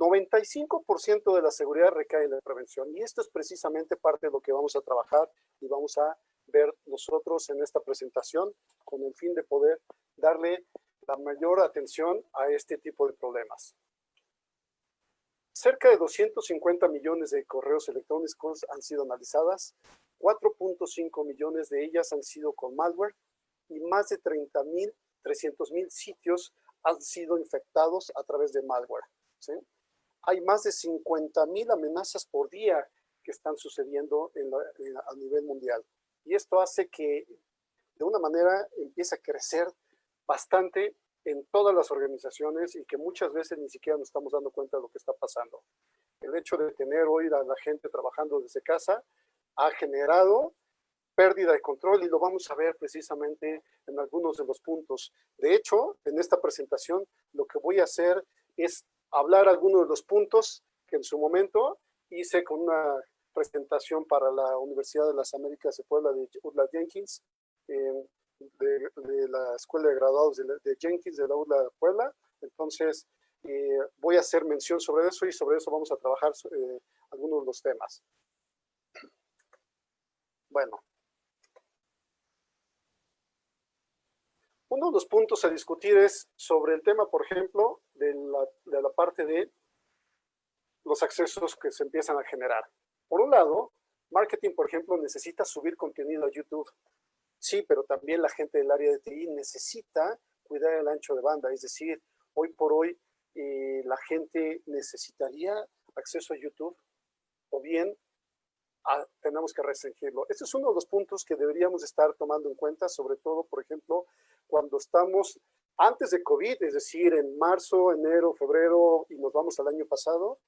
95% de la seguridad recae en la prevención, y esto es precisamente parte de lo que vamos a trabajar y vamos a ver nosotros en esta presentación con el fin de poder darle la mayor atención a este tipo de problemas. Cerca de 250 millones de correos electrónicos han sido analizadas, 4.5 millones de ellas han sido con malware y más de 300,000 sitios han sido infectados a través de malware, ¿sí? Hay más de 50,000 amenazas por día que están sucediendo a nivel mundial. Y esto hace que de una manera empiece a crecer bastante en todas las organizaciones y que muchas veces ni siquiera nos estamos dando cuenta de lo que está pasando. El hecho de tener hoy a la gente trabajando desde casa ha generado pérdida de control y lo vamos a ver precisamente en algunos de los puntos. De hecho, en esta presentación lo que voy a hacer es hablar algunos de los puntos que en su momento hice con una presentación para la Universidad de las Américas de Puebla de UTLA Jenkins, de la Escuela de Graduados de Jenkins de la UTLA de Puebla. Entonces, voy a hacer mención sobre eso y sobre eso vamos a trabajar algunos de los temas. Bueno. Uno de los puntos a discutir es sobre el tema, por ejemplo, de la parte de los accesos que se empiezan a generar. Por un lado, marketing, por ejemplo, necesita subir contenido a YouTube. Sí, pero también la gente del área de TI necesita cuidar el ancho de banda. Es decir, hoy por hoy la gente necesitaría acceso a YouTube o bien tenemos que restringirlo. Este es uno de los puntos que deberíamos estar tomando en cuenta, sobre todo, por ejemplo, cuando estamos antes de COVID, es decir, en marzo, enero, febrero, y nos vamos al año pasado,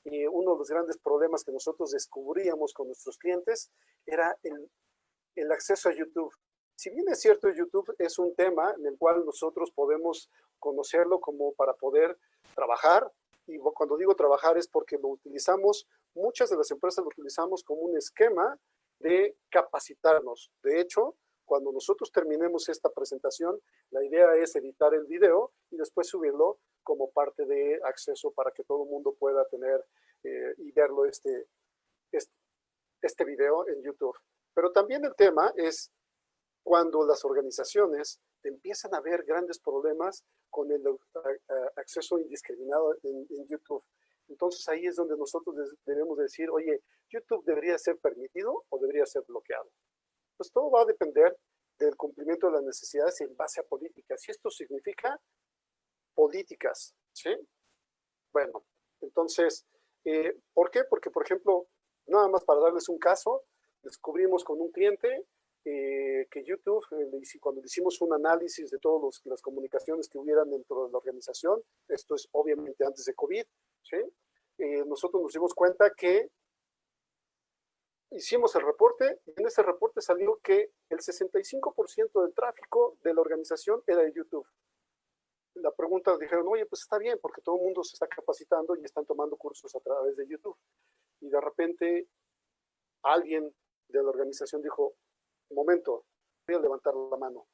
uno de los grandes problemas que nosotros descubríamos con nuestros clientes era el acceso a YouTube. Si bien es cierto, YouTube es un tema en el cual nosotros podemos conocerlo como para poder trabajar, y cuando digo trabajar es porque lo utilizamos, muchas de las empresas lo utilizamos como un esquema de capacitarnos. De hecho, cuando nosotros terminemos esta presentación, la idea es editar el video y después subirlo como parte de acceso para que todo el mundo pueda tener y verlo este video en YouTube. Pero también el tema es cuando las organizaciones empiezan a ver grandes problemas con el acceso indiscriminado en YouTube. Entonces ahí es donde nosotros debemos decir, oye, YouTube debería ser permitido o debería ser bloqueado. Pues todo va a depender del cumplimiento de las necesidades en base a políticas. Y esto significa políticas, ¿sí? Bueno, entonces, ¿por qué? Porque, por ejemplo, nada más para darles un caso, descubrimos con un cliente que YouTube, cuando hicimos un análisis de todas las comunicaciones que hubieran dentro de la organización, esto es obviamente antes de COVID, ¿sí? Nosotros nos dimos cuenta que hicimos el reporte y en ese reporte salió que el 65% del tráfico de la organización era de YouTube. La pregunta dijeron, oye, pues está bien, porque todo el mundo se está capacitando y están tomando cursos a través de YouTube. Y de repente alguien de la organización dijo, un momento, voy a levantar la mano,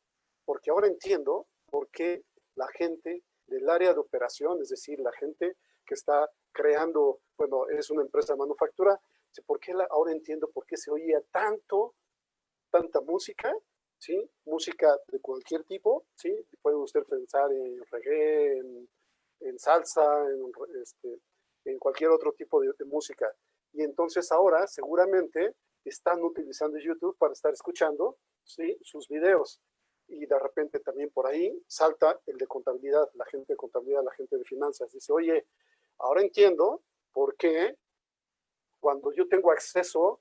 porque ahora entiendo por qué la gente del área de operación, es decir, la gente que está creando, bueno, es una empresa de manufactura, ahora entiendo por qué se oía tanta música, ¿sí? Música de cualquier tipo, ¿sí? Puede usted pensar en reggae, en salsa, en cualquier otro tipo de música. Y entonces ahora seguramente están utilizando YouTube para estar escuchando, ¿sí?, sus videos. Y de repente también por ahí salta el de contabilidad, la gente de contabilidad, la gente de finanzas. Dice, oye, ahora entiendo por qué cuando yo tengo acceso,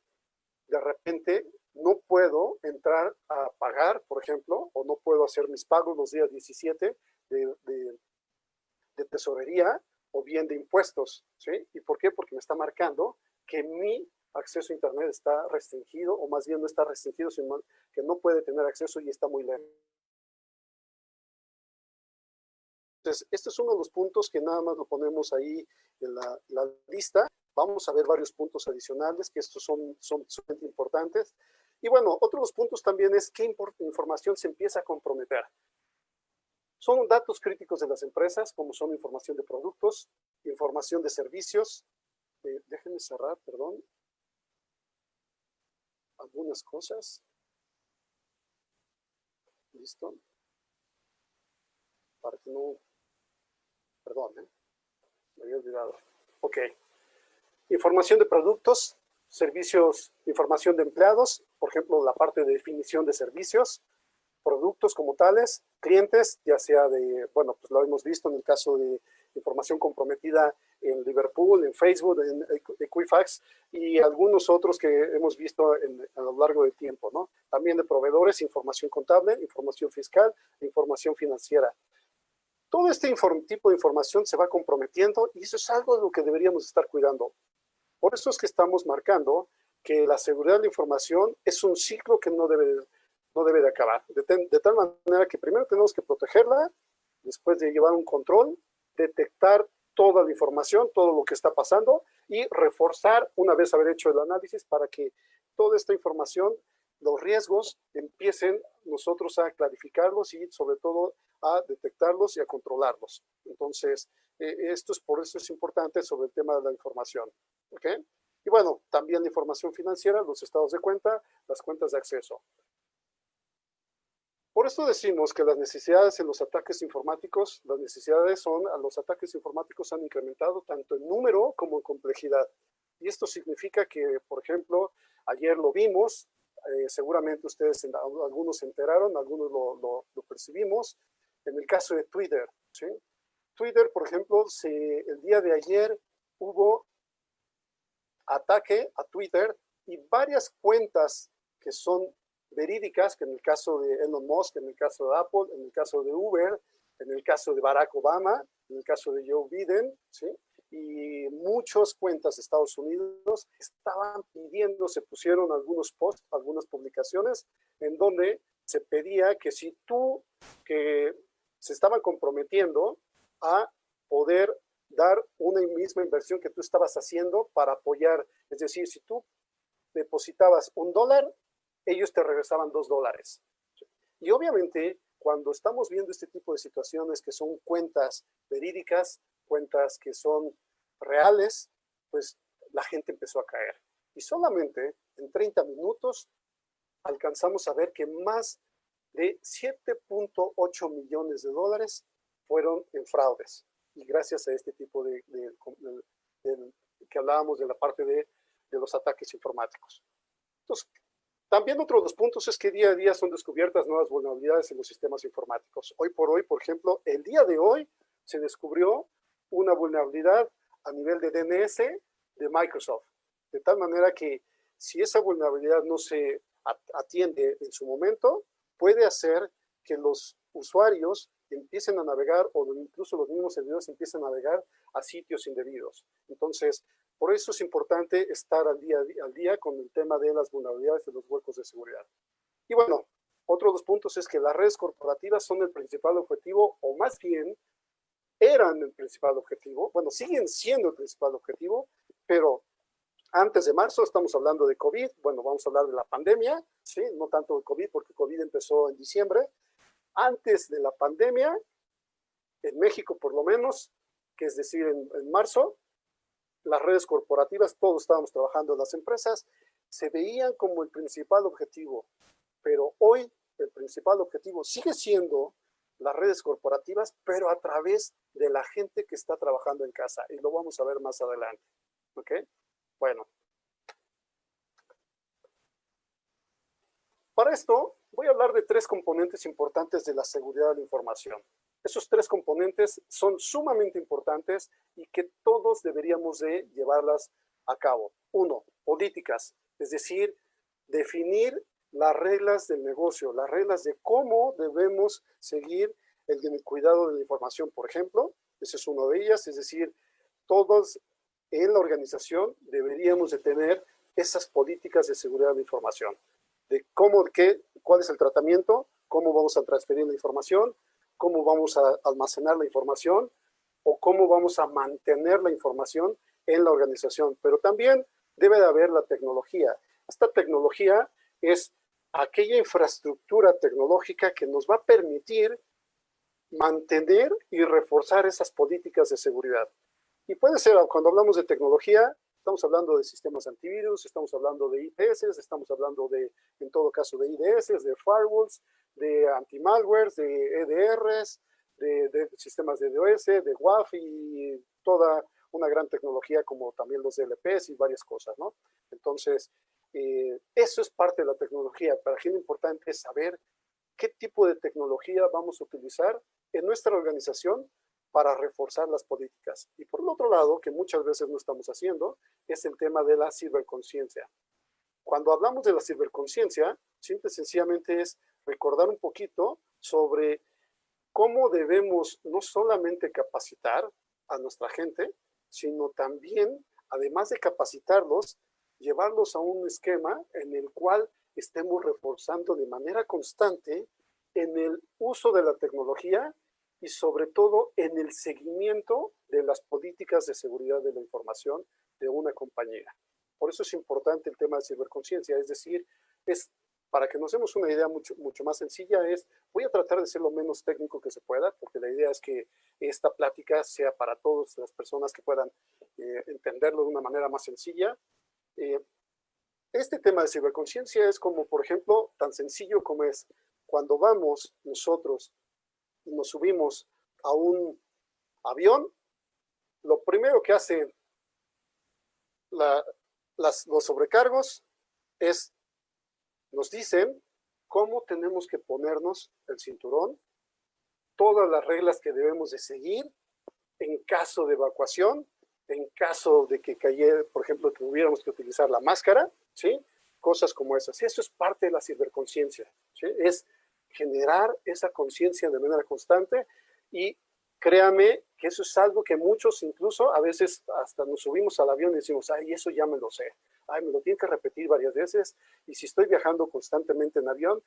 de repente no puedo entrar a pagar, por ejemplo, o no puedo hacer mis pagos los días 17 de tesorería o bien de impuestos, ¿sí? ¿Y por qué? Porque me está marcando que mi acceso a Internet está restringido, o más bien no está restringido, sino que no puede tener acceso y está muy lento. Entonces, este es uno de los puntos que nada más lo ponemos ahí en la lista. Vamos a ver varios puntos adicionales, que estos son sumamente importantes. Y bueno, otro de los puntos también es qué información se empieza a comprometer. Son datos críticos de las empresas, como son información de productos, información de servicios. Déjenme cerrar, perdón, algunas cosas. ¿Listo? Para que no... Perdón, me había olvidado. Ok. Información de productos, servicios, información de empleados, por ejemplo, la parte de definición de servicios, productos como tales, clientes, ya sea de, bueno, pues lo hemos visto en el caso de información comprometida en Liverpool, en Facebook, en Equifax y algunos otros que hemos visto a lo largo del tiempo, ¿no? También de proveedores, información contable, información fiscal, información financiera. Todo este tipo de información se va comprometiendo y eso es algo de lo que deberíamos estar cuidando. Por eso es que estamos marcando que la seguridad de la información es un ciclo que no debe de acabar. De tal manera que primero tenemos que protegerla, después de llevar un control, detectar toda la información, todo lo que está pasando y reforzar una vez haber hecho el análisis para que toda esta información, los riesgos, empiecen nosotros a clarificarlos y sobre todo a detectarlos y a controlarlos. Entonces, por eso es importante sobre el tema de la información. ¿Ok? Y bueno, también la información financiera, los estados de cuenta, las cuentas de acceso. Por esto decimos que las necesidades en los ataques informáticos, los ataques informáticos han incrementado tanto en número como en complejidad. Y esto significa que, por ejemplo, ayer lo vimos, seguramente ustedes, algunos se enteraron, algunos lo percibimos, en el caso de Twitter, ¿sí? Twitter, por ejemplo, el día de ayer hubo ataque a Twitter y varias cuentas que son verídicas, que en el caso de Elon Musk, en el caso de Apple, en el caso de Uber, en el caso de Barack Obama, en el caso de Joe Biden, ¿sí? Y muchas cuentas de Estados Unidos estaban pidiendo, se pusieron algunos posts, algunas publicaciones, en donde se pedía que si que se estaban comprometiendo a poder dar una misma inversión que tú estabas haciendo para apoyar. Es decir, si tú depositabas $1, ellos te regresaban $2. Y obviamente, cuando estamos viendo este tipo de situaciones que son cuentas verídicas, cuentas que son reales, pues la gente empezó a caer. Y solamente en 30 minutos alcanzamos a ver que más de 7.8 millones de dólares fueron en fraudes. Y gracias a este tipo que hablábamos de la parte de los ataques informáticos. Entonces, también otro de los puntos es que día a día son descubiertas nuevas vulnerabilidades en los sistemas informáticos. Hoy por hoy, por ejemplo, el día de hoy se descubrió una vulnerabilidad a nivel de DNS de Microsoft. De tal manera que si esa vulnerabilidad no se atiende en su momento, puede hacer que los usuarios empiecen a navegar o incluso los mismos servidores empiecen a navegar a sitios indebidos. Entonces, por eso es importante estar al día con el tema de las vulnerabilidades de los huecos de seguridad. Y bueno, otro de los puntos es que las redes corporativas son el principal objetivo, o más bien eran el principal objetivo, bueno, siguen siendo el principal objetivo, pero antes de marzo, estamos hablando de COVID, bueno, vamos a hablar de la pandemia, ¿sí? No tanto de COVID, porque COVID empezó en diciembre. Antes de la pandemia, en México por lo menos, que es decir, en marzo, las redes corporativas, todos estábamos trabajando en las empresas, se veían como el principal objetivo, pero hoy el principal objetivo sigue siendo las redes corporativas, pero a través de la gente que está trabajando en casa, y lo vamos a ver más adelante, ¿ok? Bueno. Para esto, voy a hablar de 3 componentes importantes de la seguridad de la información. Esos 3 componentes son sumamente importantes y que todos deberíamos de llevarlas a cabo. 1, políticas, es decir, definir las reglas del negocio, las reglas de cómo debemos seguir el cuidado de la información, por ejemplo. Esa es una de ellas, es decir, todos en la organización deberíamos de tener esas políticas de seguridad de la información, de cuál es el tratamiento, cómo vamos a transferir la información, cómo vamos a almacenar la información o cómo vamos a mantener la información en la organización. Pero también debe de haber la tecnología. Esta tecnología es aquella infraestructura tecnológica que nos va a permitir mantener y reforzar esas políticas de seguridad. Y puede ser, cuando hablamos de tecnología, estamos hablando de sistemas antivirus, estamos hablando de IPS, estamos hablando de, en todo caso, de IDS, de firewalls, de anti-malwares, de EDRs, de sistemas de DOS, de WAF y toda una gran tecnología como también los DLPs y varias cosas, ¿no? Entonces, eso es parte de la tecnología. Para gente importante es saber qué tipo de tecnología vamos a utilizar en nuestra organización para reforzar las políticas. Y por el otro lado, que muchas veces no estamos haciendo, es el tema de la ciberconciencia. Cuando hablamos de la ciberconciencia, simple y sencillamente es recordar un poquito sobre cómo debemos no solamente capacitar a nuestra gente, sino también, además de capacitarlos, llevarlos a un esquema en el cual estemos reforzando de manera constante en el uso de la tecnología y sobre todo en el seguimiento de las políticas de seguridad de la información de una compañía. Por eso es importante el tema de ciberconciencia, es decir, es para que nos demos una idea mucho más sencilla, voy a tratar de ser lo menos técnico que se pueda, porque la idea es que esta plática sea para todas las personas que puedan entenderlo de una manera más sencilla. Este tema de ciberconciencia es como, por ejemplo, tan sencillo como es cuando vamos nosotros y nos subimos a un avión, lo primero que hacen los sobrecargos es nos dicen cómo tenemos que ponernos el cinturón, todas las reglas que debemos de seguir en caso de evacuación, en caso de que cayera, por ejemplo, que tuviéramos que utilizar la máscara, ¿sí? Cosas como esas. Y eso es parte de la ciberconciencia, ¿sí? Es generar esa conciencia de manera constante y créame que eso es algo que muchos incluso a veces hasta nos subimos al avión y decimos, ay, eso ya me lo sé. Ay, me lo tienen que repetir varias veces, y si estoy viajando constantemente en avión,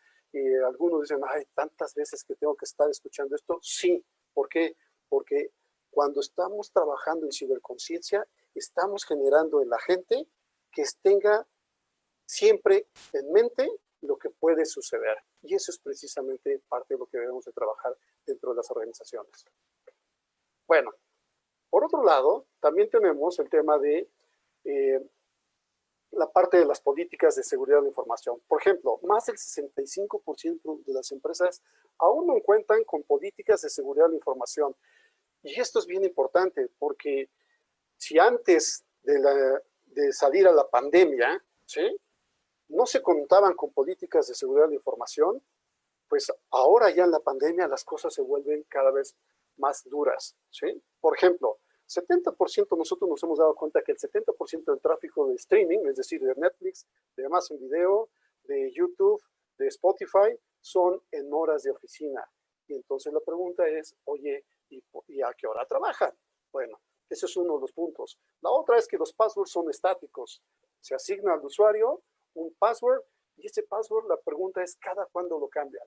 algunos dicen, ay, tantas veces que tengo que estar escuchando esto. Sí, ¿por qué? Porque cuando estamos trabajando en ciberconciencia, estamos generando en la gente que tenga siempre en mente lo que puede suceder, y eso es precisamente parte de lo que debemos de trabajar dentro de las organizaciones. Bueno, por otro lado, también tenemos el tema de la parte de las políticas de seguridad de la información. Por ejemplo, más del 65% de las empresas aún no cuentan con políticas de seguridad de la información. Y esto es bien importante porque si antes de salir a la pandemia, ¿sí?, no se contaban con políticas de seguridad de la información, pues ahora ya en la pandemia las cosas se vuelven cada vez más duras, ¿sí? Por ejemplo, 70% nosotros nos hemos dado cuenta que el 70% del tráfico de streaming, es decir, de Netflix, de Amazon Video, de YouTube, de Spotify, son en horas de oficina. Y entonces la pregunta es, oye, ¿y a qué hora trabajan? Bueno, ese es uno de los puntos. La otra es que los passwords son estáticos. Se asigna al usuario un password y ese password, la pregunta es, ¿cada cuándo lo cambian?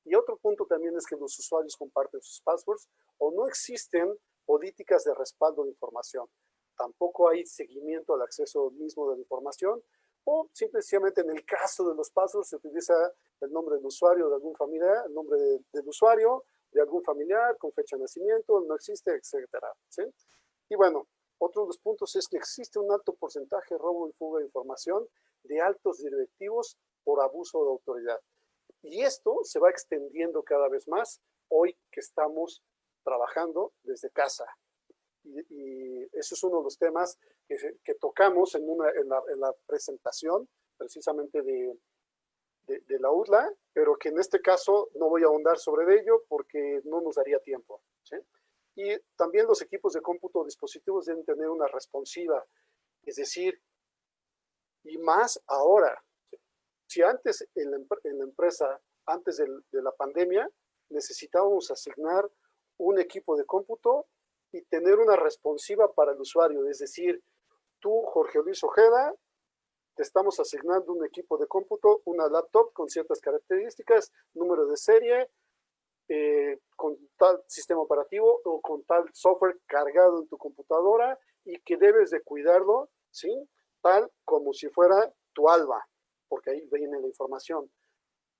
Y otro punto también es que los usuarios comparten sus passwords o no existen políticas de respaldo de información. Tampoco hay seguimiento al acceso mismo de la información, o simplemente en el caso de los passwords se utiliza el nombre del usuario de algún familiar, el nombre del usuario de algún familiar con fecha de nacimiento, no existe, etcétera, ¿sí? Y bueno, otro de los puntos es que existe un alto porcentaje de robo y fuga de información de altos directivos por abuso de autoridad. Y esto se va extendiendo cada vez más hoy que estamos trabajando desde casa. Y eso es uno de los temas que tocamos en la presentación precisamente de la UDLA, pero que en este caso no voy a ahondar sobre ello porque no nos daría tiempo, ¿sí? Y también los equipos de cómputo dispositivos deben tener una responsiva, es decir, y más ahora. Si antes en la empresa, antes de la pandemia, necesitábamos asignar un equipo de cómputo y tener una responsiva para el usuario, es decir, tú, Jorge Luis Ojeda, te estamos asignando un equipo de cómputo, una laptop con ciertas características, número de serie, con tal sistema operativo o con tal software cargado en tu computadora y que debes de cuidarlo, ¿sí?, tal como si fuera tu alma, porque ahí viene la información.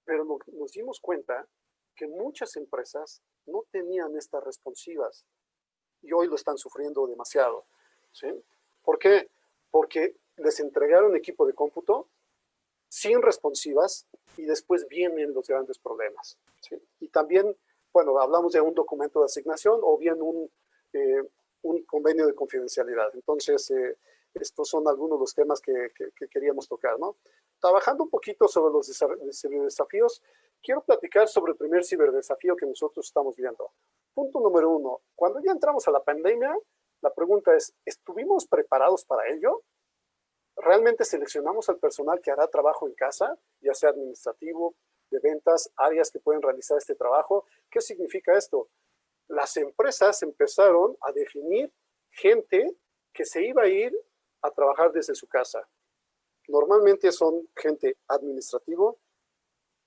Pero nos dimos cuenta que muchas empresas no tenían estas responsivas y hoy lo están sufriendo demasiado, ¿sí? ¿Por qué? Porque les entregaron equipo de cómputo sin responsivas y después vienen los grandes problemas, ¿sí? Y también, bueno, hablamos de un documento de asignación o bien un convenio de confidencialidad. Entonces, estos son algunos de los temas que queríamos tocar, ¿no? Trabajando un poquito sobre los ciberdesafíos, quiero platicar sobre el primer ciberdesafío que nosotros estamos viendo. Punto número 1. Cuando ya entramos a la pandemia, la pregunta es, ¿estuvimos preparados para ello? ¿Realmente seleccionamos al personal que hará trabajo en casa, ya sea administrativo, de ventas, áreas que pueden realizar este trabajo? ¿Qué significa esto? Las empresas empezaron a definir gente que se iba a ir a trabajar desde su casa. Normalmente son gente administrativo,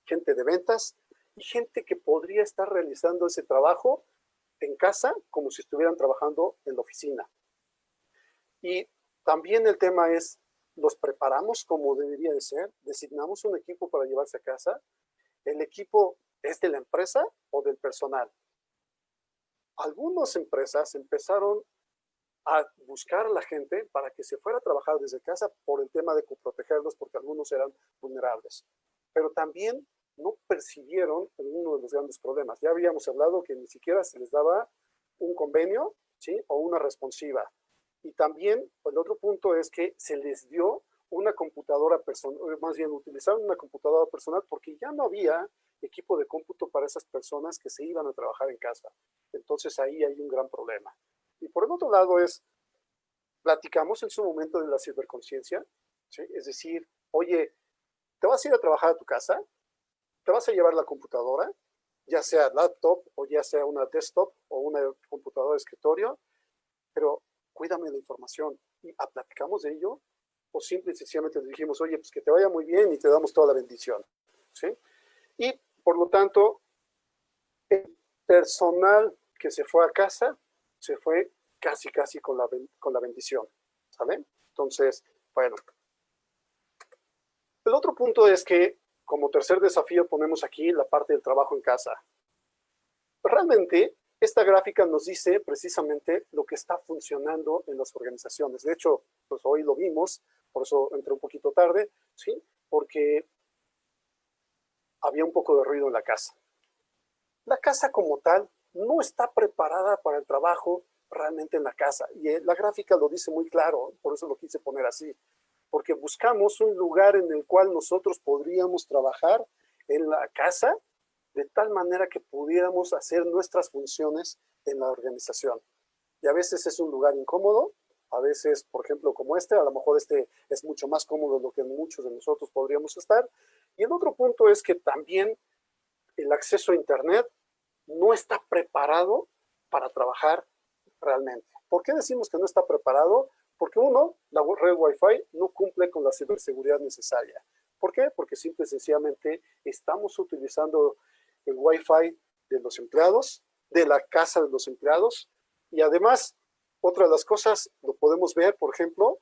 gente de ventas y gente que podría estar realizando ese trabajo en casa como si estuvieran trabajando en la oficina. Y también el tema es, ¿los preparamos como debería de ser? ¿Designamos un equipo para llevarse a casa? ¿El equipo es de la empresa o del personal? Algunas empresas empezaron a buscar a la gente para que se fuera a trabajar desde casa por el tema de protegerlos, porque algunos eran vulnerables. Pero también no percibieron uno de los grandes problemas. Ya habíamos hablado que ni siquiera se les daba un convenio, ¿sí? O una responsiva. Y también el otro punto es que se les dio una computadora personal, más bien utilizaron una computadora personal porque ya no había equipo de cómputo para esas personas que se iban a trabajar en casa. Entonces ahí hay un gran problema. Y por el otro lado es, platicamos en su momento de la ciberconciencia, ¿sí? Es decir, oye, ¿te vas a ir a trabajar a tu casa? ¿Te vas a llevar la computadora? Ya sea laptop o ya sea una desktop o una computadora de escritorio, pero cuídame la información. ¿Y platicamos de ello? O simple y sencillamente le dijimos, oye, pues que te vaya muy bien y te damos toda la bendición, ¿sí? Y por lo tanto, el personal que se fue a casa, se fue casi con la bendición, ¿sale? Entonces, bueno. El otro punto es que, como tercer desafío, ponemos aquí la parte del trabajo en casa. Realmente, esta gráfica nos dice precisamente lo que está funcionando en las organizaciones. De hecho, pues hoy lo vimos, por eso entré un poquito tarde, ¿sí? Porque había un poco de ruido en la casa. La casa como tal no está preparada para el trabajo realmente en la casa. Y la gráfica lo dice muy claro, por eso lo quise poner así. Porque buscamos un lugar en el cual nosotros podríamos trabajar en la casa de tal manera que pudiéramos hacer nuestras funciones en la organización. Y a veces es un lugar incómodo, a veces, por ejemplo, como este, a lo mejor este es mucho más cómodo de lo que muchos de nosotros podríamos estar. Y el otro punto es que también el acceso a Internet no está preparado para trabajar realmente. ¿Por qué decimos que no está preparado? Porque uno, la red Wi-Fi no cumple con la ciberseguridad necesaria. ¿Por qué? Porque simple y sencillamente estamos utilizando el Wi-Fi de los empleados, de la casa de los empleados, y además, otra de las cosas, lo podemos ver, por ejemplo,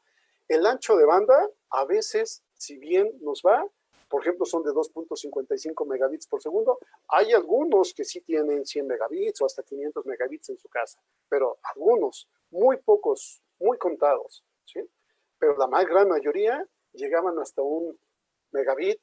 el ancho de banda, a veces, si bien nos va, por ejemplo, son de 2.55 megabits por segundo. Hay algunos que sí tienen 100 megabits o hasta 500 megabits en su casa, pero algunos, muy pocos, muy contados, ¿sí? Pero la más gran mayoría llegaban hasta un megabit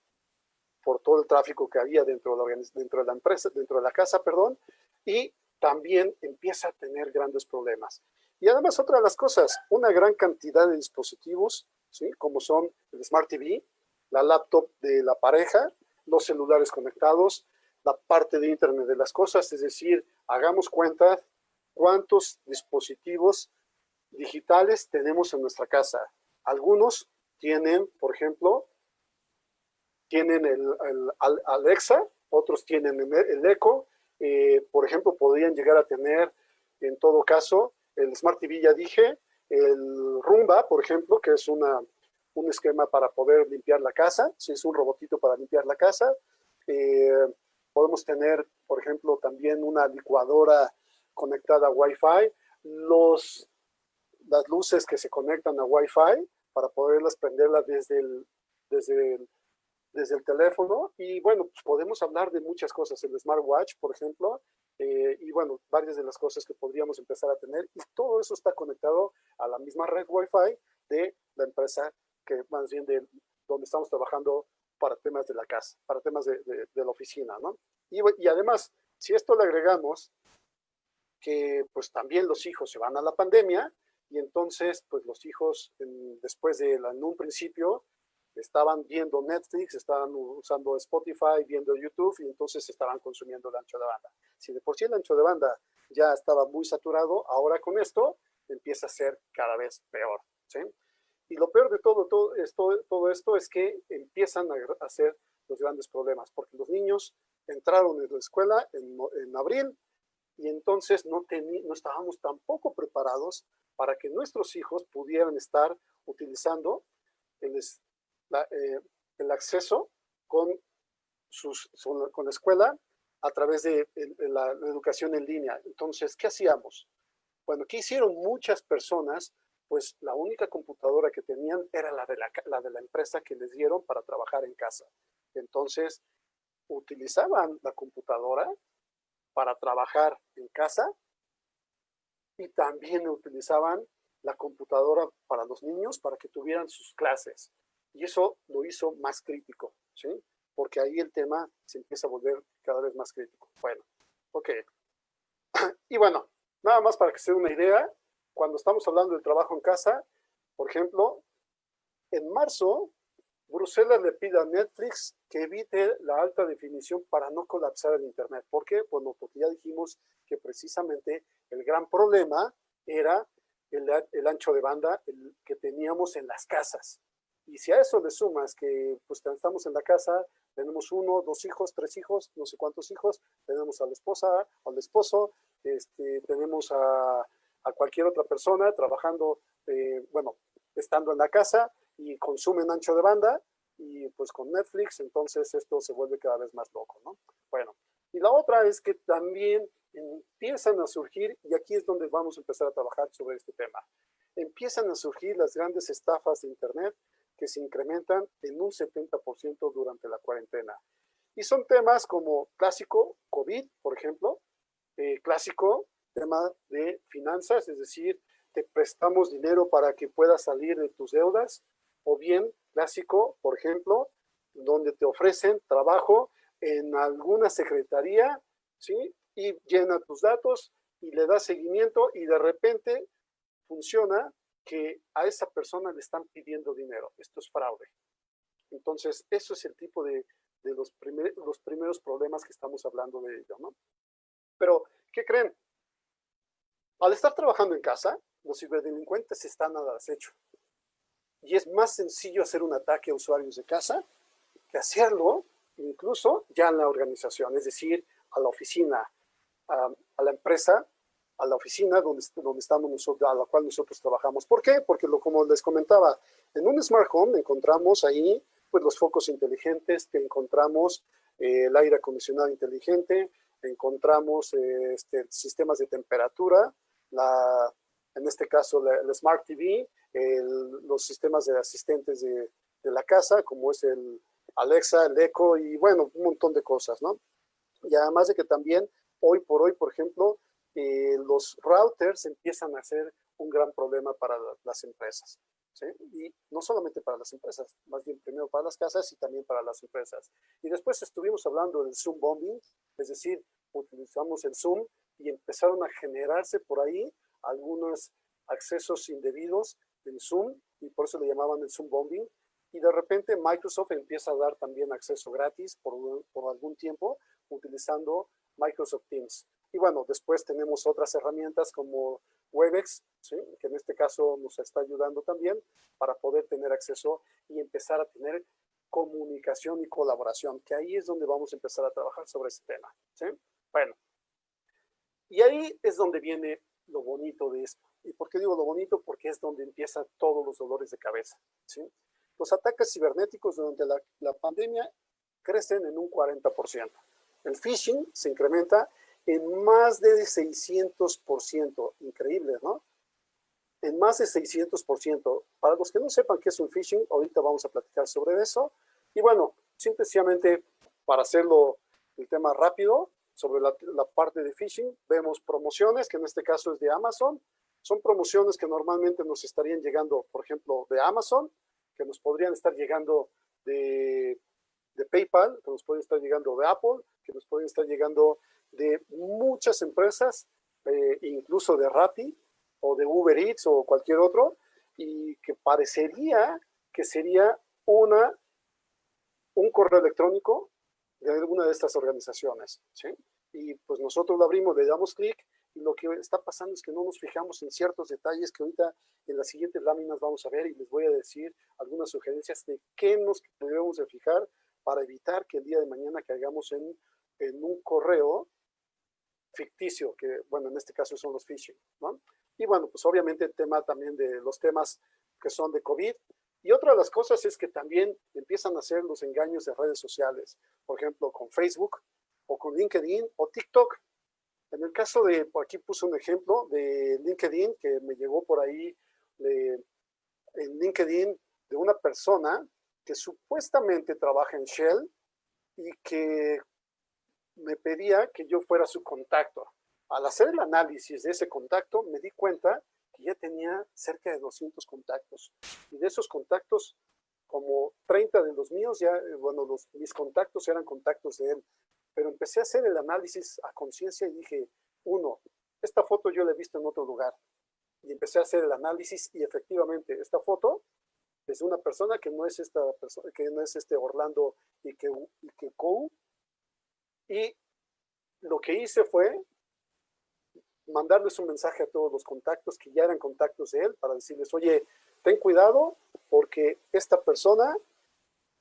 por todo el tráfico que había dentro de la empresa, dentro de la casa, perdón, y también empieza a tener grandes problemas. Y además, otra de las cosas, una gran cantidad de dispositivos, ¿sí? Como son el Smart TV, la laptop de la pareja, los celulares conectados, la parte de Internet de las cosas, es decir, hagamos cuenta cuántos dispositivos digitales tenemos en nuestra casa. Algunos tienen, por ejemplo, tienen el Alexa, otros tienen el Echo, por ejemplo, podrían llegar a tener, en todo caso, el Smart TV, ya dije, el Roomba, por ejemplo, que es un esquema para poder limpiar la casa, si es un robotito para limpiar la casa. Podemos tener, por ejemplo, también una licuadora conectada a Wi-Fi, las luces que se conectan a Wi-Fi para poderlas prenderlas desde el desde el teléfono y bueno, pues podemos hablar de muchas cosas, el smartwatch, por ejemplo, y bueno, varias de las cosas que podríamos empezar a tener y todo eso está conectado a la misma red Wi-Fi de la empresa que más bien de donde estamos trabajando para temas de la casa, para temas de la oficina, ¿no? Y además, si esto le agregamos que pues también los hijos se van a la pandemia y entonces pues los hijos después de en un principio estaban viendo Netflix, estaban usando Spotify, viendo YouTube y entonces estaban consumiendo el ancho de banda. Si de por sí el ancho de banda ya estaba muy saturado, ahora con esto empieza a ser cada vez peor, ¿sí? Y lo peor de todo esto es que empiezan a hacer los grandes problemas, porque los niños entraron en la escuela en abril y entonces no estábamos tampoco preparados para que nuestros hijos pudieran estar utilizando el, el acceso con, con la escuela a través de la educación en línea. Entonces, ¿qué hacíamos? Bueno, ¿qué hicieron muchas personas? Pues la única computadora que tenían era la de la empresa que les dieron para trabajar en casa. Entonces, utilizaban la computadora para trabajar en casa y también utilizaban la computadora para los niños para que tuvieran sus clases. Y eso lo hizo más crítico, ¿sí? Porque ahí el tema se empieza a volver cada vez más crítico. Bueno, ok. Y bueno, nada más para que se den una idea, cuando estamos hablando del trabajo en casa, por ejemplo, en marzo, Bruselas le pide a Netflix que evite la alta definición para no colapsar el Internet. ¿Por qué? Bueno, porque ya dijimos que precisamente el gran problema era el ancho de banda que teníamos en las casas. Y si a eso le sumas que pues estamos en la casa, tenemos 1, 2 hijos, 3 hijos, no sé cuántos hijos, tenemos a la esposa, al esposo, tenemos a cualquier otra persona trabajando, bueno, estando en la casa y consumen ancho de banda y pues con Netflix, entonces esto se vuelve cada vez más loco, ¿no? Bueno, y la otra es que también empiezan a surgir, y aquí es donde vamos a empezar a trabajar sobre este tema, empiezan a surgir las grandes estafas de Internet que se incrementan en un 70% durante la cuarentena. Y son temas como clásico, COVID, por ejemplo, clásico, tema de finanzas, es decir, te prestamos dinero para que puedas salir de tus deudas, o bien clásico, por ejemplo, donde te ofrecen trabajo en alguna secretaría, ¿sí? Y llena tus datos y le das seguimiento y de repente funciona que a esa persona le están pidiendo dinero. Esto es fraude. Entonces, eso es el tipo de los primeros problemas que estamos hablando de ello, ¿no? Pero, ¿qué creen? Al estar trabajando en casa, los ciberdelincuentes están al acecho. Y es más sencillo hacer un ataque a usuarios de casa que hacerlo incluso ya en la organización, es decir, a la oficina, a la empresa, a la oficina donde estamos nosotros, a la cual nosotros trabajamos. ¿Por qué? Porque como les comentaba, en un smart home encontramos ahí pues los focos inteligentes, que encontramos el aire acondicionado inteligente, encontramos sistemas de temperatura, en este caso la Smart TV, los sistemas de asistentes de la casa, como es el Alexa, el Echo y bueno, un montón de cosas, ¿no? Y además de que también hoy por hoy, por ejemplo, los routers empiezan a ser un gran problema para las empresas, ¿sí? Y no solamente para las empresas, más bien primero para las casas y también para las empresas. Y después estuvimos hablando del Zoom bombing, es decir, utilizamos el Zoom y empezaron a generarse por ahí algunos accesos indebidos en Zoom y por eso le llamaban el Zoom bombing. Y de repente Microsoft empieza a dar también acceso gratis por algún tiempo utilizando Microsoft Teams. Y bueno, después tenemos otras herramientas como Webex, ¿sí? Que en este caso nos está ayudando también para poder tener acceso y empezar a tener comunicación y colaboración, que ahí es donde vamos a empezar a trabajar sobre ese tema, ¿sí? Bueno, y ahí es donde viene lo bonito de esto. ¿Y por qué digo lo bonito? Porque es donde empiezan todos los dolores de cabeza, ¿sí? Los ataques cibernéticos durante la pandemia crecen en un 40%. El phishing se incrementa en más de 600%. Increíble, ¿no? En más de 600%. Para los que no sepan qué es un phishing, ahorita vamos a platicar sobre eso. Y bueno, Simplemente para hacerlo el tema rápido, sobre la parte de phishing, vemos promociones, que en este caso es de Amazon. Son promociones que normalmente nos estarían llegando, por ejemplo, de Amazon, que nos podrían estar llegando de PayPal, que nos pueden estar llegando de Apple, que nos pueden estar llegando de muchas empresas, incluso de Rappi o de Uber Eats o cualquier otro, y que parecería que sería un correo electrónico de alguna de estas organizaciones, ¿sí? Y pues nosotros lo abrimos, le damos clic, y lo que está pasando es que no nos fijamos en ciertos detalles que ahorita en las siguientes láminas vamos a ver, y les voy a decir algunas sugerencias de qué nos debemos de fijar para evitar que el día de mañana caigamos en un correo ficticio, que bueno, en este caso son los phishing, ¿no? Y bueno, pues obviamente el tema también de los temas que son de COVID. Y otra de las cosas es que también empiezan a hacer los engaños de redes sociales, por ejemplo, con Facebook o con LinkedIn o TikTok. En el caso de, por aquí puse un ejemplo de LinkedIn que me llegó por ahí en LinkedIn de una persona que supuestamente trabaja en Shell y que me pedía que yo fuera su contacto. Al hacer el análisis de ese contacto, me di cuenta que ya tenía cerca de 200 contactos. Y de esos contactos, como 30 de los míos, ya, bueno, mis contactos eran contactos de él. Pero empecé a hacer el análisis a conciencia y dije, uno, esta foto yo la he visto en otro lugar. Y empecé a hacer el análisis y efectivamente esta foto es de una persona que no es esta persona, que no es este Orlando Kou. Y lo que hice fue mandarles un mensaje a todos los contactos que ya eran contactos de él para decirles, oye, ten cuidado porque esta persona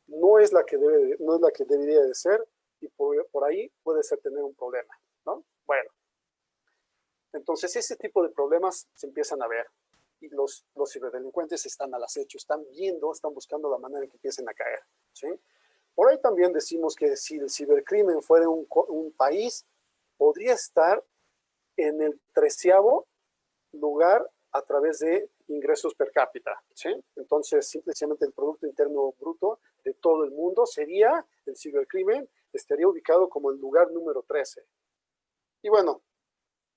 no es la que debería de ser y por ahí puede ser tener un problema, ¿no? Bueno, entonces ese tipo de problemas se empiezan a ver y los ciberdelincuentes están al acecho, están viendo, están buscando la manera en que empiecen a caer, ¿sí? Por ahí también decimos que si el cibercrimen fuera un país, podría estar en el 13º lugar a través de ingresos per cápita, ¿sí? Entonces, simplemente el Producto Interno Bruto de todo el mundo sería, el cibercrimen estaría ubicado como el lugar número 13. Y bueno,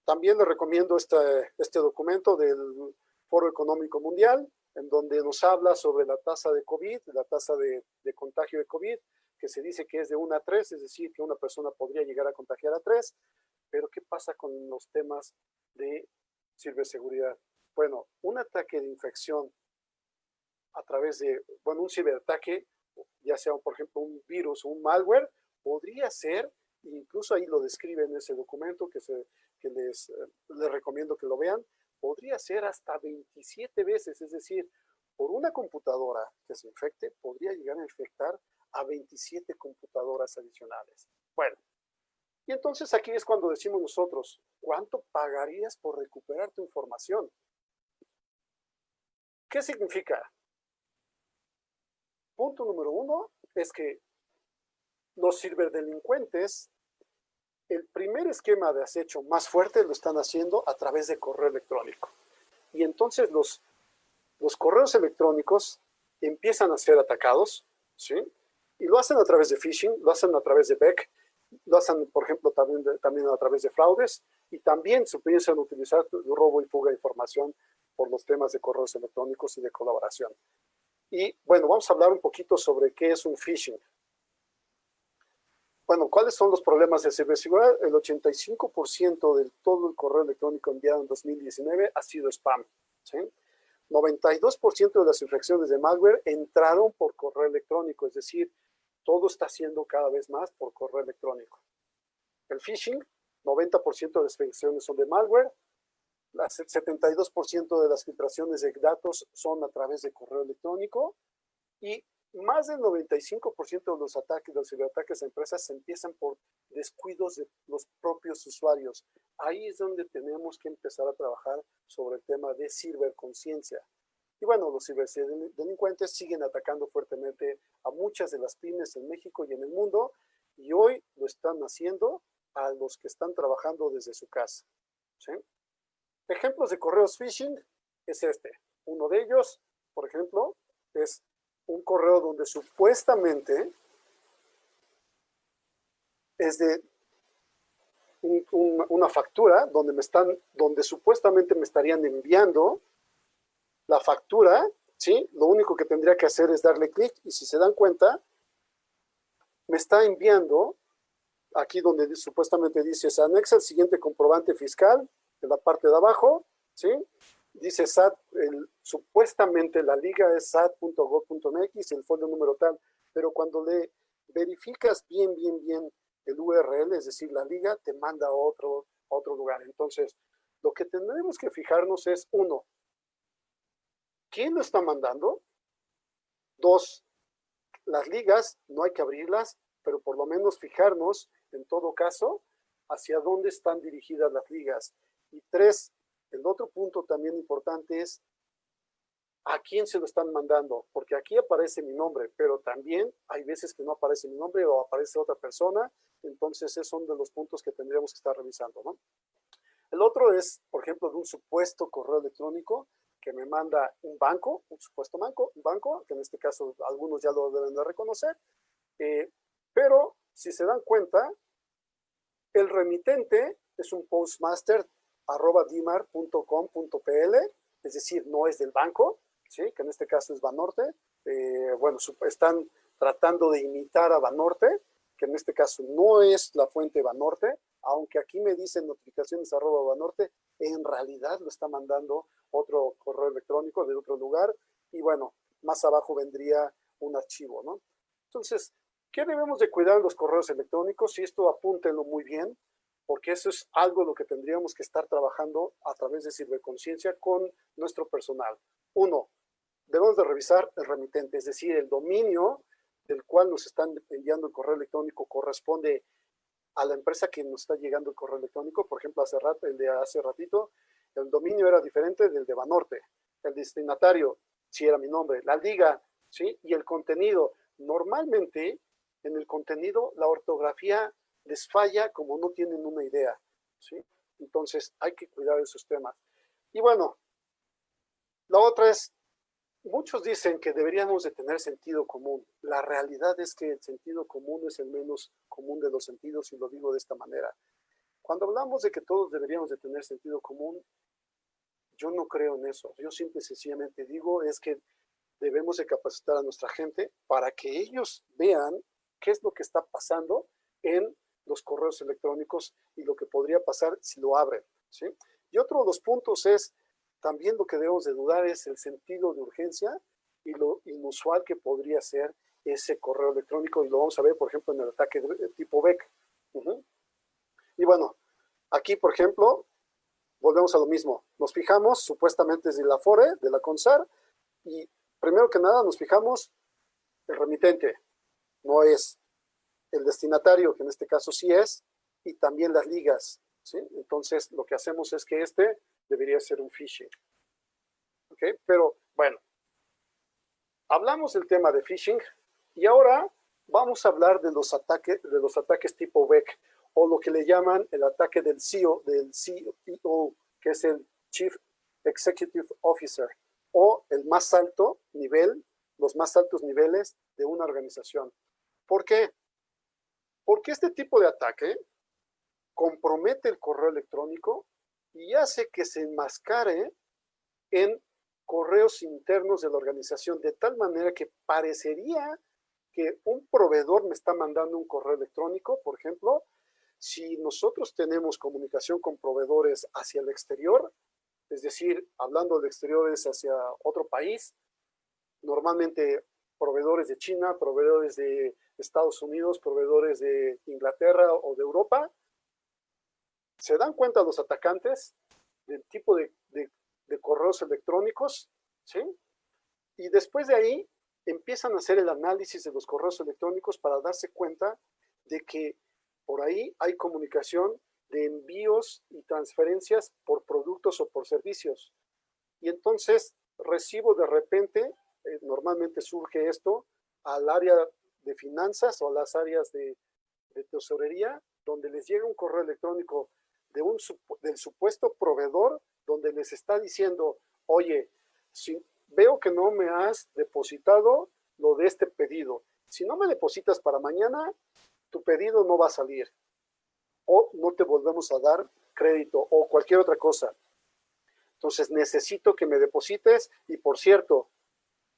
también les recomiendo este documento del Foro Económico Mundial, en donde nos habla sobre la tasa de COVID, la tasa de contagio de COVID, que se dice que es de 1 a 3, es decir, que una persona podría llegar a contagiar a 3, pero ¿qué pasa con los temas de ciberseguridad? Bueno, un ataque de infección a través de, bueno, un ciberataque, ya sea, por ejemplo, un virus o un malware, podría ser, incluso ahí lo describe en ese documento que les recomiendo que lo vean, podría ser hasta 27 veces, es decir, por una computadora que se infecte, podría llegar a infectar a 27 computadoras adicionales. Bueno, y entonces aquí es cuando decimos nosotros, ¿cuánto pagarías por recuperar tu información? ¿Qué significa? Punto número 1 es que los ciberdelincuentes, el primer esquema de acecho más fuerte lo están haciendo a través de correo electrónico. Y entonces los correos electrónicos empiezan a ser atacados, ¿sí? Y lo hacen a través de phishing, lo hacen a través de BEC, lo hacen, por ejemplo, también a través de fraudes, y también se piensan utilizar robo y fuga de información por los temas de correos electrónicos y de colaboración. Y bueno, vamos a hablar un poquito sobre qué es un phishing. Bueno, ¿cuáles son los problemas de ciberseguridad? El 85% de todo el correo electrónico enviado en 2019 ha sido spam, ¿sí? 92% de las infecciones de malware entraron por correo electrónico, es decir, todo está siendo cada vez más por correo electrónico. El phishing, 90% de las infecciones son de malware, el 72% de las filtraciones de datos son a través de correo electrónico y más del 95% de los ataques, de los ciberataques a empresas se empiezan por descuidos de los propios usuarios. Ahí es donde tenemos que empezar a trabajar sobre el tema de ciberconciencia. Y bueno, los ciberdelincuentes siguen atacando fuertemente a muchas de las pymes en México y en el mundo, y hoy lo están haciendo a los que están trabajando desde su casa, ¿sí? Ejemplos de correos phishing es este. Uno de ellos, por ejemplo, es un correo donde supuestamente es de una factura donde supuestamente me estarían enviando la factura, ¿sí? Lo único que tendría que hacer es darle clic y si se dan cuenta, me está enviando aquí donde supuestamente dice, se anexa el siguiente comprobante fiscal en la parte de abajo, ¿sí? Dice SAT, supuestamente la liga es sat.gov.mx, el folio número tal, pero cuando le verificas bien el URL, es decir, la liga, te manda a otro lugar. Entonces, lo que tendremos que fijarnos es, uno, ¿quién lo está mandando? Dos, las ligas no hay que abrirlas, pero por lo menos fijarnos, en todo caso, hacia dónde están dirigidas las ligas. Y tres, el otro punto también importante es a quién se lo están mandando, porque aquí aparece mi nombre, pero también hay veces que no aparece mi nombre o aparece otra persona, entonces esos son de los puntos que tendríamos que estar revisando, ¿no? El otro es, por ejemplo, de un supuesto correo electrónico que me manda un banco, un supuesto banco, que en este caso algunos ya lo deben de reconocer, pero si se dan cuenta, el remitente es un postmaster@dimar.com.pl, es decir, no es del banco, ¿sí? Que en este caso es Banorte. Bueno, están tratando de imitar a Banorte, que en este caso no es la fuente Banorte, aunque aquí me dicen notificaciones@Banorte, en realidad lo está mandando otro correo electrónico de otro lugar, y bueno, más abajo vendría un archivo, ¿no? Entonces, ¿qué debemos de cuidar en los correos electrónicos? Y esto apúntenlo muy bien, porque eso es algo lo que tendríamos que estar trabajando a través de Ciberconciencia con nuestro personal. Uno, debemos de revisar el remitente, es decir, el dominio del cual nos están enviando el correo electrónico corresponde a la empresa que nos está llegando el correo electrónico. Por ejemplo, el de hace ratito, el dominio era diferente del de Banorte. El destinatario, sí era mi nombre. La liga, sí, y el contenido. Normalmente, en el contenido, la ortografía les falla como no tienen una idea, ¿sí? Entonces, hay que cuidar esos temas. Y bueno, la otra es, muchos dicen que deberíamos de tener sentido común. La realidad es que el sentido común es el menos común de los sentidos, y lo digo de esta manera. Cuando hablamos de que todos deberíamos de tener sentido común, yo no creo en eso. Yo simple y sencillamente digo es que debemos de capacitar a nuestra gente para que ellos vean qué es lo que está pasando en los correos electrónicos y lo que podría pasar si lo abren, ¿sí? Y otro de los puntos es, también lo que debemos de dudar es el sentido de urgencia y lo inusual que podría ser ese correo electrónico, y lo vamos a ver, por ejemplo, en el ataque de tipo Beck. Y bueno, aquí, por ejemplo, volvemos a lo mismo. Nos fijamos, supuestamente es de la FORE, de la CONSAR, y primero que nada nos fijamos el remitente, no es el destinatario, que en este caso sí es, y también las ligas, ¿sí? Entonces, lo que hacemos es que debería ser un phishing. ¿Ok? Pero, bueno, hablamos del tema de phishing, y ahora vamos a hablar de los ataques tipo Beck, o lo que le llaman el ataque del CEO, que es el Chief Executive Officer, o el más alto nivel, los más altos niveles de una organización. ¿Por qué? Porque este tipo de ataque compromete el correo electrónico y hace que se enmascare en correos internos de la organización, de tal manera que parecería que un proveedor me está mandando un correo electrónico. Por ejemplo, si nosotros tenemos comunicación con proveedores hacia el exterior, es decir, hablando de exteriores hacia otro país, normalmente proveedores de China, proveedores de Estados Unidos, proveedores de Inglaterra o de Europa, se dan cuenta los atacantes del tipo de correos electrónicos, ¿sí? Y después de ahí empiezan a hacer el análisis de los correos electrónicos para darse cuenta de que por ahí hay comunicación de envíos y transferencias por productos o por servicios. Y entonces recibo de repente, normalmente surge esto al área de finanzas o a las áreas de tesorería, donde les llega un correo electrónico del supuesto proveedor, donde les está diciendo, oye, si veo que no me has depositado lo de este pedido, si no me depositas para mañana, tu pedido no va a salir. o no te volvemos a dar crédito o cualquier otra cosa. Entonces necesito que me deposites y, por cierto,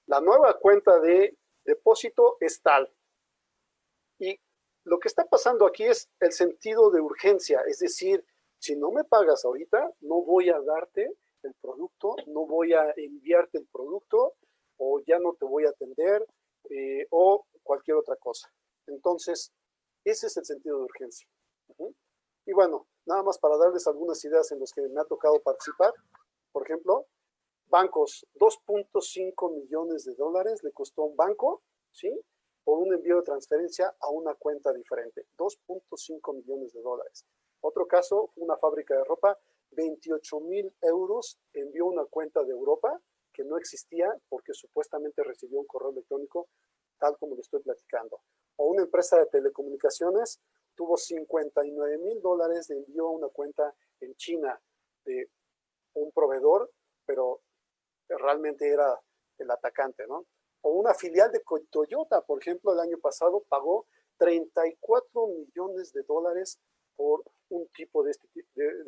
la nueva cuenta de depósito es tal. Y lo que está pasando aquí es el sentido de urgencia, es decir, si no me pagas ahorita, no voy a darte el producto, no voy a enviarte el producto, o ya no te voy a atender, o cualquier otra cosa. Entonces, ese es el sentido de urgencia. Y bueno, nada más para darles algunas ideas en las que me ha tocado participar. Por ejemplo, bancos, 2.5 millones de dólares le costó a un banco, ¿sí? Por un envío de transferencia a una cuenta diferente. 2.5 millones de dólares. Otro caso, una fábrica de ropa, 28,000 euros envió una cuenta de Europa que no existía porque supuestamente recibió un correo electrónico tal como lo estoy platicando. O una empresa de telecomunicaciones tuvo 59,000 dólares de envío a una cuenta en China de un proveedor, pero realmente era el atacante, ¿no? O una filial de Toyota, por ejemplo, el año pasado pagó 34 millones de dólares por un tipo de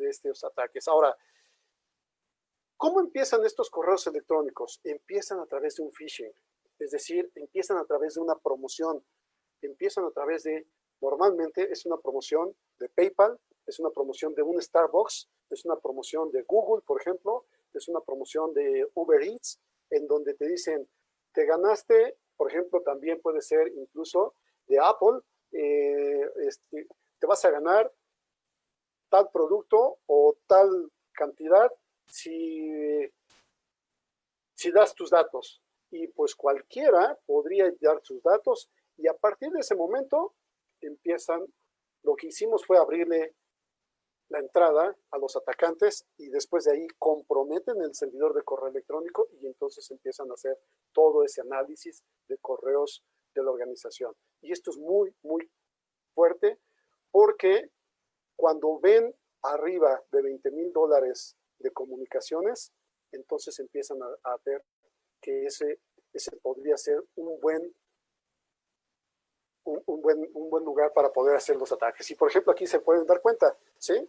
estos ataques. Ahora, ¿cómo empiezan estos correos electrónicos? Empiezan a través de un phishing, es decir, empiezan a través de una promoción, empiezan a través de, normalmente es una promoción de PayPal, es una promoción de un Starbucks, es una promoción de Google, por ejemplo, es una promoción de Uber Eats, en donde te dicen, te ganaste, por ejemplo, también puede ser incluso de Apple, te vas a ganar tal producto o tal cantidad si das tus datos. Y pues cualquiera podría dar sus datos y a partir de ese momento empiezan, lo que hicimos fue abrirle la entrada a los atacantes y después de ahí comprometen el servidor de correo electrónico y entonces empiezan a hacer todo ese análisis de correos de la organización. Y esto es muy, muy fuerte porque cuando ven arriba de 20,000 dólares de comunicaciones, entonces empiezan a ver que ese podría ser un buen lugar para poder hacer los ataques. Y por ejemplo, aquí se pueden dar cuenta, ¿sí?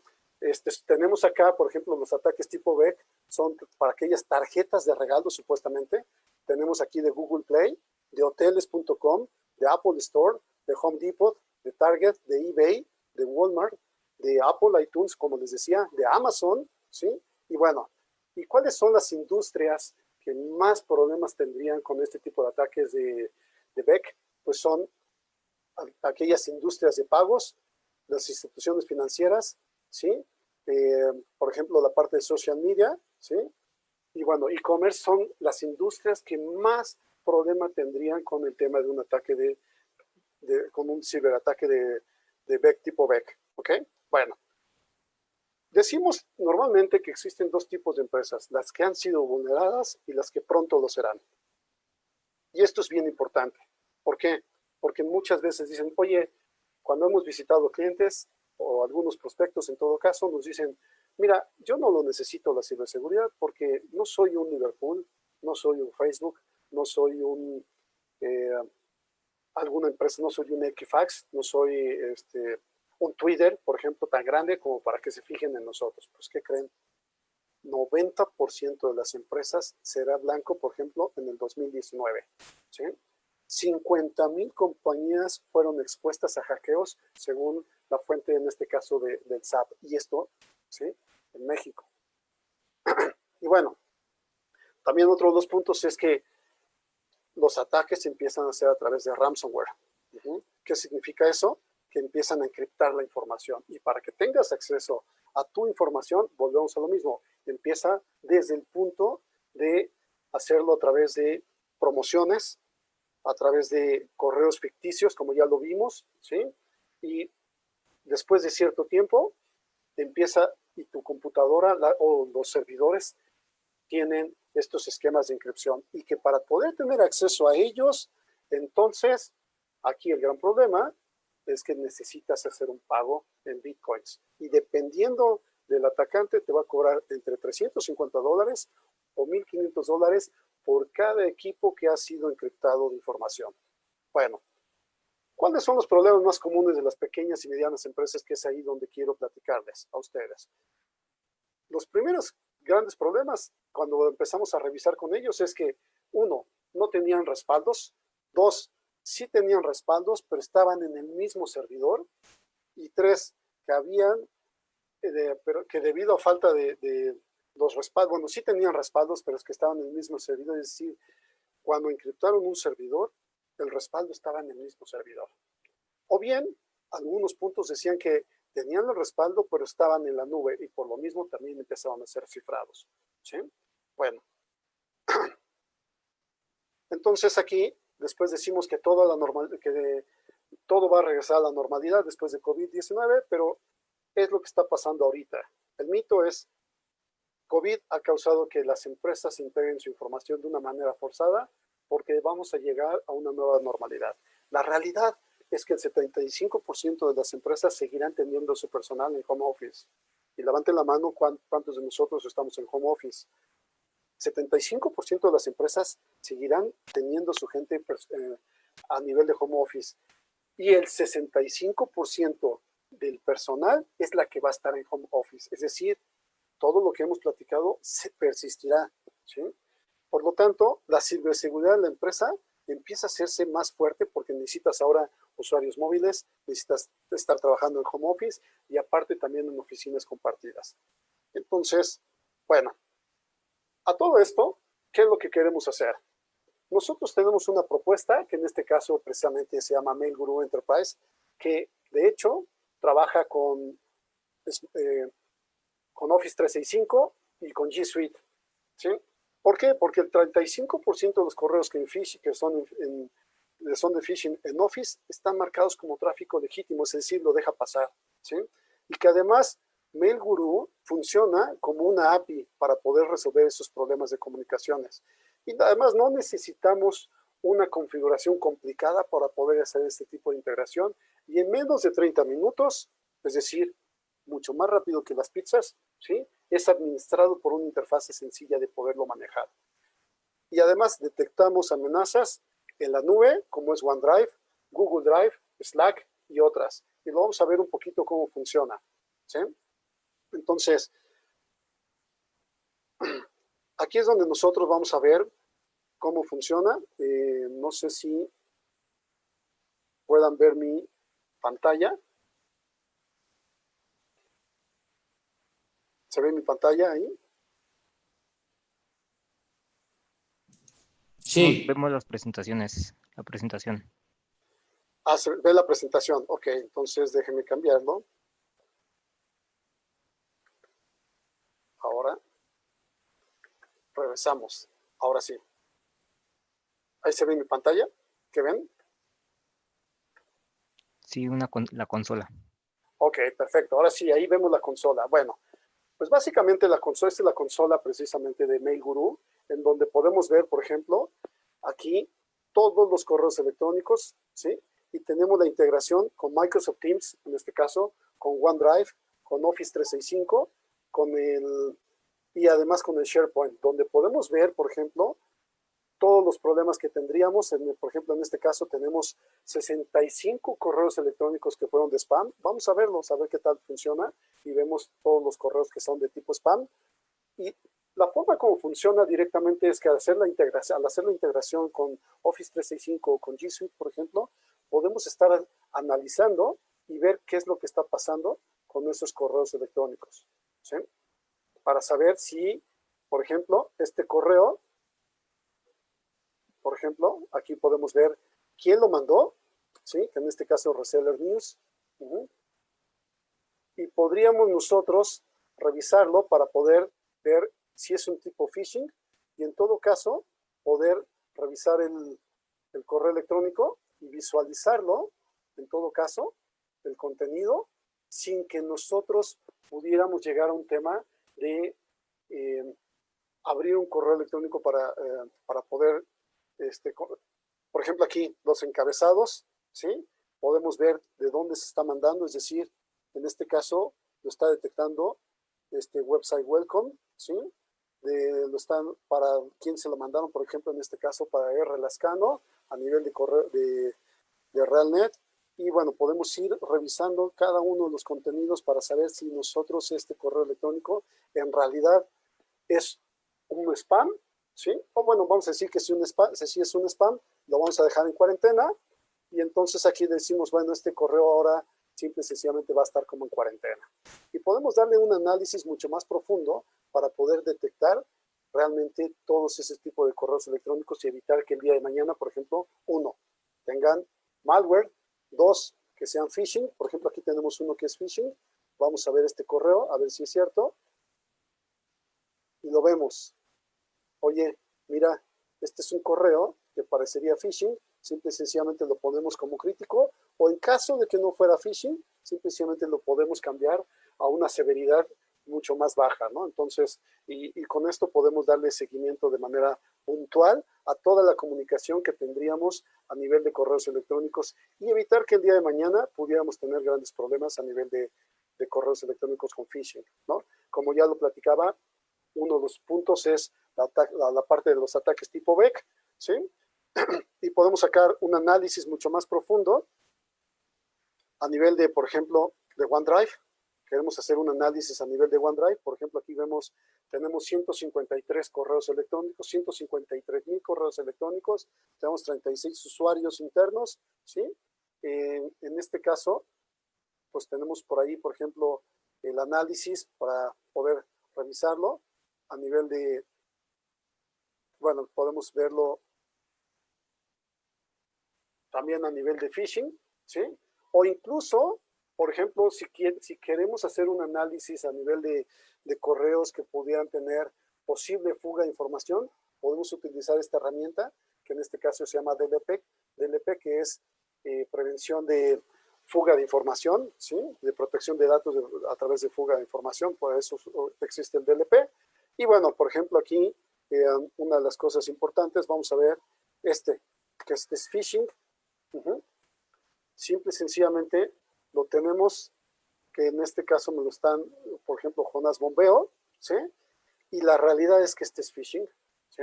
Tenemos acá, por ejemplo, los ataques tipo BEC, son para aquellas tarjetas de regalo, supuestamente. Tenemos aquí de Google Play, de hoteles.com, de Apple Store, de Home Depot, de Target, de eBay, de Walmart, de Apple iTunes, como les decía, de Amazon, ¿sí? Y bueno, ¿y cuáles son las industrias que más problemas tendrían con este tipo de ataques de BEC? Pues son aquellas industrias de pagos, las instituciones financieras, ¿sí? Por ejemplo, la parte de social media, ¿sí? Y bueno, e-commerce son las industrias que más problema tendrían con el tema de un ataque con un ciberataque de BEC tipo BEC, ¿ok? Bueno, decimos normalmente que existen dos tipos de empresas, las que han sido vulneradas y las que pronto lo serán. Y esto es bien importante. ¿Por qué? Porque muchas veces dicen, oye, cuando hemos visitado clientes o algunos prospectos en todo caso, nos dicen, mira, yo no lo necesito la ciberseguridad porque no soy un Liverpool, no soy un Facebook, no soy alguna empresa, no soy un Equifax, no soy un Twitter, por ejemplo, tan grande como para que se fijen en nosotros. Pues, ¿qué creen? 90% de las empresas será blanco, por ejemplo, en el 2019. ¿Sí? 50,000 compañías fueron expuestas a hackeos, según la fuente, en este caso, del SAP. Y esto, ¿sí? En México. Y bueno, también otro de los puntos es que los ataques empiezan a hacer a través de ransomware. ¿Qué significa eso? Que empiezan a encriptar la información. Y para que tengas acceso a tu información, volvemos a lo mismo. Empieza desde el punto de hacerlo a través de promociones, a través de correos ficticios, como ya lo vimos, ¿sí? Y después de cierto tiempo, empieza y tu computadora o los servidores tienen estos esquemas de encripción y que para poder tener acceso a ellos, entonces, aquí el gran problema es que necesitas hacer un pago en bitcoins. Y dependiendo del atacante, te va a cobrar entre $350 o $1,500 por cada equipo que ha sido encriptado de información. Bueno, ¿Cuáles son los problemas más comunes de las pequeñas y medianas empresas? Que es ahí donde quiero platicarles a ustedes. Los primeros grandes problemas, cuando empezamos a revisar con ellos, es que, uno, no tenían respaldos. Dos, sí tenían respaldos, pero estaban en el mismo servidor. Y tres, que habían, pero que debido a falta de los respaldos, bueno, sí tenían respaldos, pero es que estaban en el mismo servidor. Es decir, cuando encriptaron un servidor, el respaldo estaba en el mismo servidor. O bien, algunos puntos decían que tenían el respaldo, pero estaban en la nube y por lo mismo también empezaban a ser cifrados. ¿Sí? Bueno, entonces aquí después decimos que todo va a regresar a la normalidad después de COVID-19, pero es lo que está pasando ahorita. El mito es, COVID ha causado que las empresas integren su información de una manera forzada porque vamos a llegar a una nueva normalidad. La realidad es que el 75% de las empresas seguirán teniendo su personal en home office. Y levanten la mano cuántos de nosotros estamos en home office. 75% de las empresas seguirán teniendo su gente a nivel de home office. Y el 65% del personal es la que va a estar en home office. Es decir, todo lo que hemos platicado se persistirá. ¿Sí? Por lo tanto, la ciberseguridad de la empresa empieza a hacerse más fuerte porque necesitas ahora usuarios móviles, necesitas estar trabajando en home office y aparte también en oficinas compartidas. Entonces, bueno, a todo esto, ¿qué es lo que queremos hacer? Nosotros tenemos una propuesta que en este caso precisamente se llama MailGuru Enterprise, que de hecho trabaja con Office 365 y con G Suite. ¿Sí? ¿Por qué? Porque el 35% de los correos que son de phishing en Office están marcados como tráfico legítimo, es decir, lo deja pasar. ¿Sí? Y que además MailGuru funciona como una API para poder resolver esos problemas de comunicaciones. Y además no necesitamos una configuración complicada para poder hacer este tipo de integración. Y en menos de 30 minutos, es decir, mucho más rápido que las pizzas, ¿sí? Es administrado por una interfaz sencilla de poderlo manejar. Y además detectamos amenazas en la nube, como es OneDrive, Google Drive, Slack y otras. Y lo vamos a ver un poquito cómo funciona. ¿Sí? Entonces, aquí es donde nosotros vamos a ver cómo funciona. No sé si puedan ver mi pantalla. ¿Se ve mi pantalla ahí? Sí. Vemos las presentaciones, la presentación. Ah, se ve la presentación. Ok, entonces déjenme cambiarlo. Ahora, regresamos. Ahora sí. Ahí se ve mi pantalla. ¿Qué ven? Sí, la consola. Ok, perfecto. Ahora sí, ahí vemos la consola. Bueno, pues básicamente la consola, esta es la consola precisamente de MailGuru, en donde podemos ver, por ejemplo, aquí todos los correos electrónicos, ¿sí? Y tenemos la integración con Microsoft Teams, en este caso, con OneDrive, con Office 365, y además con el SharePoint, donde podemos ver, por ejemplo, todos los problemas que tendríamos. Por ejemplo, en este caso tenemos 65 correos electrónicos que fueron de spam. Vamos a verlos, a ver qué tal funciona. Y vemos todos los correos que son de tipo spam. Y la forma como funciona directamente es que al hacer la integración con Office 365 o con G Suite, por ejemplo, podemos estar analizando y ver qué es lo que está pasando con esos correos electrónicos. ¿Sí? Para saber si, por ejemplo, este correo, por ejemplo, aquí podemos ver quién lo mandó, ¿sí? Que en este caso Reseller News. Y podríamos nosotros revisarlo para poder ver si es un tipo phishing y en todo caso poder revisar el correo electrónico y visualizarlo, en todo caso, el contenido, sin que nosotros pudiéramos llegar a un tema de abrir un correo electrónico para poder, por ejemplo, aquí los encabezados, ¿sí? Podemos ver de dónde se está mandando, es decir, en este caso lo está detectando website welcome, ¿sí? Para quién se lo mandaron, por ejemplo, en este caso para R. Lascano, a nivel de correo de RealNet, y bueno, podemos ir revisando cada uno de los contenidos para saber si nosotros este correo electrónico en realidad es un spam, ¿sí? O bueno, vamos a decir que si es un spam, lo vamos a dejar en cuarentena y entonces aquí decimos, bueno, este correo ahora simple y sencillamente va a estar como en cuarentena. Y podemos darle un análisis mucho más profundo para poder detectar realmente todos ese tipo de correos electrónicos y evitar que el día de mañana, por ejemplo, uno, tengan malware, dos, que sean phishing. Por ejemplo, aquí tenemos uno que es phishing. Vamos a ver este correo, a ver si es cierto. Y lo vemos. Oye, mira, este es un correo que parecería phishing, simple y sencillamente lo ponemos como crítico, o en caso de que no fuera phishing, simple y sencillamente lo podemos cambiar a una severidad mucho más baja, ¿no? Entonces, y con esto podemos darle seguimiento de manera puntual a toda la comunicación que tendríamos a nivel de correos electrónicos y evitar que el día de mañana pudiéramos tener grandes problemas a nivel de correos electrónicos con phishing, ¿no? Como ya lo platicaba, uno de los puntos es la parte de los ataques tipo Beck, ¿sí? Y podemos sacar un análisis mucho más profundo a nivel de, por ejemplo, de OneDrive. Queremos hacer un análisis a nivel de OneDrive. Por ejemplo, aquí vemos, tenemos 153 correos electrónicos, 153,000 correos electrónicos, tenemos 36 usuarios internos, ¿sí? En este caso, pues tenemos por ahí, por ejemplo, el análisis para poder revisarlo a nivel de, bueno, podemos verlo también a nivel de phishing, ¿sí? O incluso, por ejemplo, si queremos hacer un análisis a nivel de correos que pudieran tener posible fuga de información, podemos utilizar esta herramienta, que en este caso se llama DLP, que es prevención de fuga de información, ¿sí? De protección de datos a través de fuga de información, por eso existe el DLP. Y bueno, por ejemplo, aquí una de las cosas importantes, vamos a ver que es phishing. Simple y sencillamente lo tenemos, que en este caso me lo están, por ejemplo, Jonás Bombeo, ¿sí? Y la realidad es que este es phishing, ¿sí?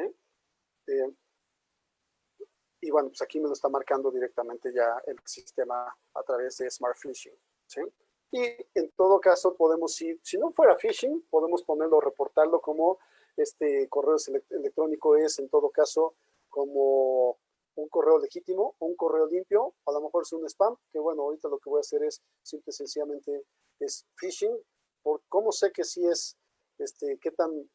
Y bueno, pues aquí me lo está marcando directamente ya el sistema a través de Smart Phishing, ¿sí? Y en todo caso podemos, si no fuera phishing, podemos ponerlo, reportarlo como este correo electrónico es en todo caso como un correo legítimo, un correo limpio, a lo mejor es un spam, que bueno, ahorita lo que voy a hacer es simple y sencillamente es phishing. ¿Cómo sé que sí es, qué tan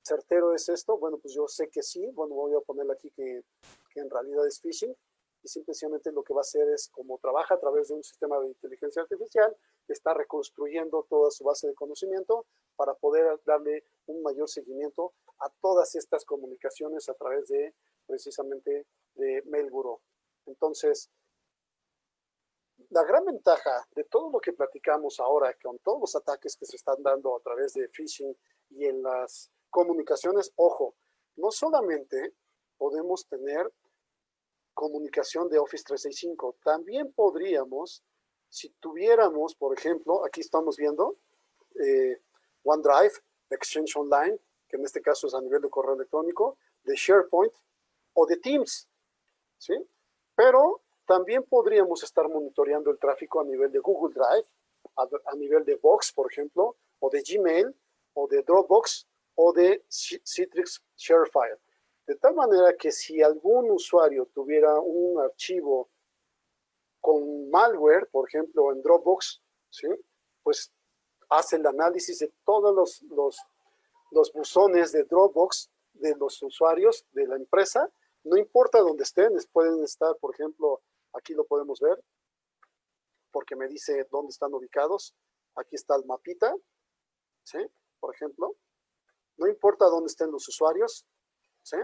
certero es esto? Bueno, pues yo sé que sí, bueno, voy a ponerle aquí que en realidad es phishing, y simplemente lo que va a hacer es, como trabaja a través de un sistema de inteligencia artificial, está reconstruyendo toda su base de conocimiento para poder darle un mayor seguimiento a todas estas comunicaciones a través de, precisamente, de Mailburó. Entonces, la gran ventaja de todo lo que platicamos ahora, con todos los ataques que se están dando a través de phishing y en las comunicaciones, ojo, no solamente podemos tener comunicación de Office 365, también podríamos, si tuviéramos, por ejemplo, aquí estamos viendo OneDrive, Exchange Online, que en este caso es a nivel de correo electrónico, de SharePoint o de Teams, ¿sí? Pero también podríamos estar monitoreando el tráfico a nivel de Google Drive, a nivel de Box, por ejemplo, o de Gmail, o de Dropbox, o de Citrix ShareFile. De tal manera que si algún usuario tuviera un archivo con malware, por ejemplo, en Dropbox, ¿sí? Pues hace el análisis de todos los buzones de Dropbox de los usuarios de la empresa, no importa dónde estén, pueden estar, por ejemplo, aquí lo podemos ver, porque me dice dónde están ubicados. Aquí está el mapita, ¿sí? Por ejemplo, no importa dónde estén los usuarios, ¿sí?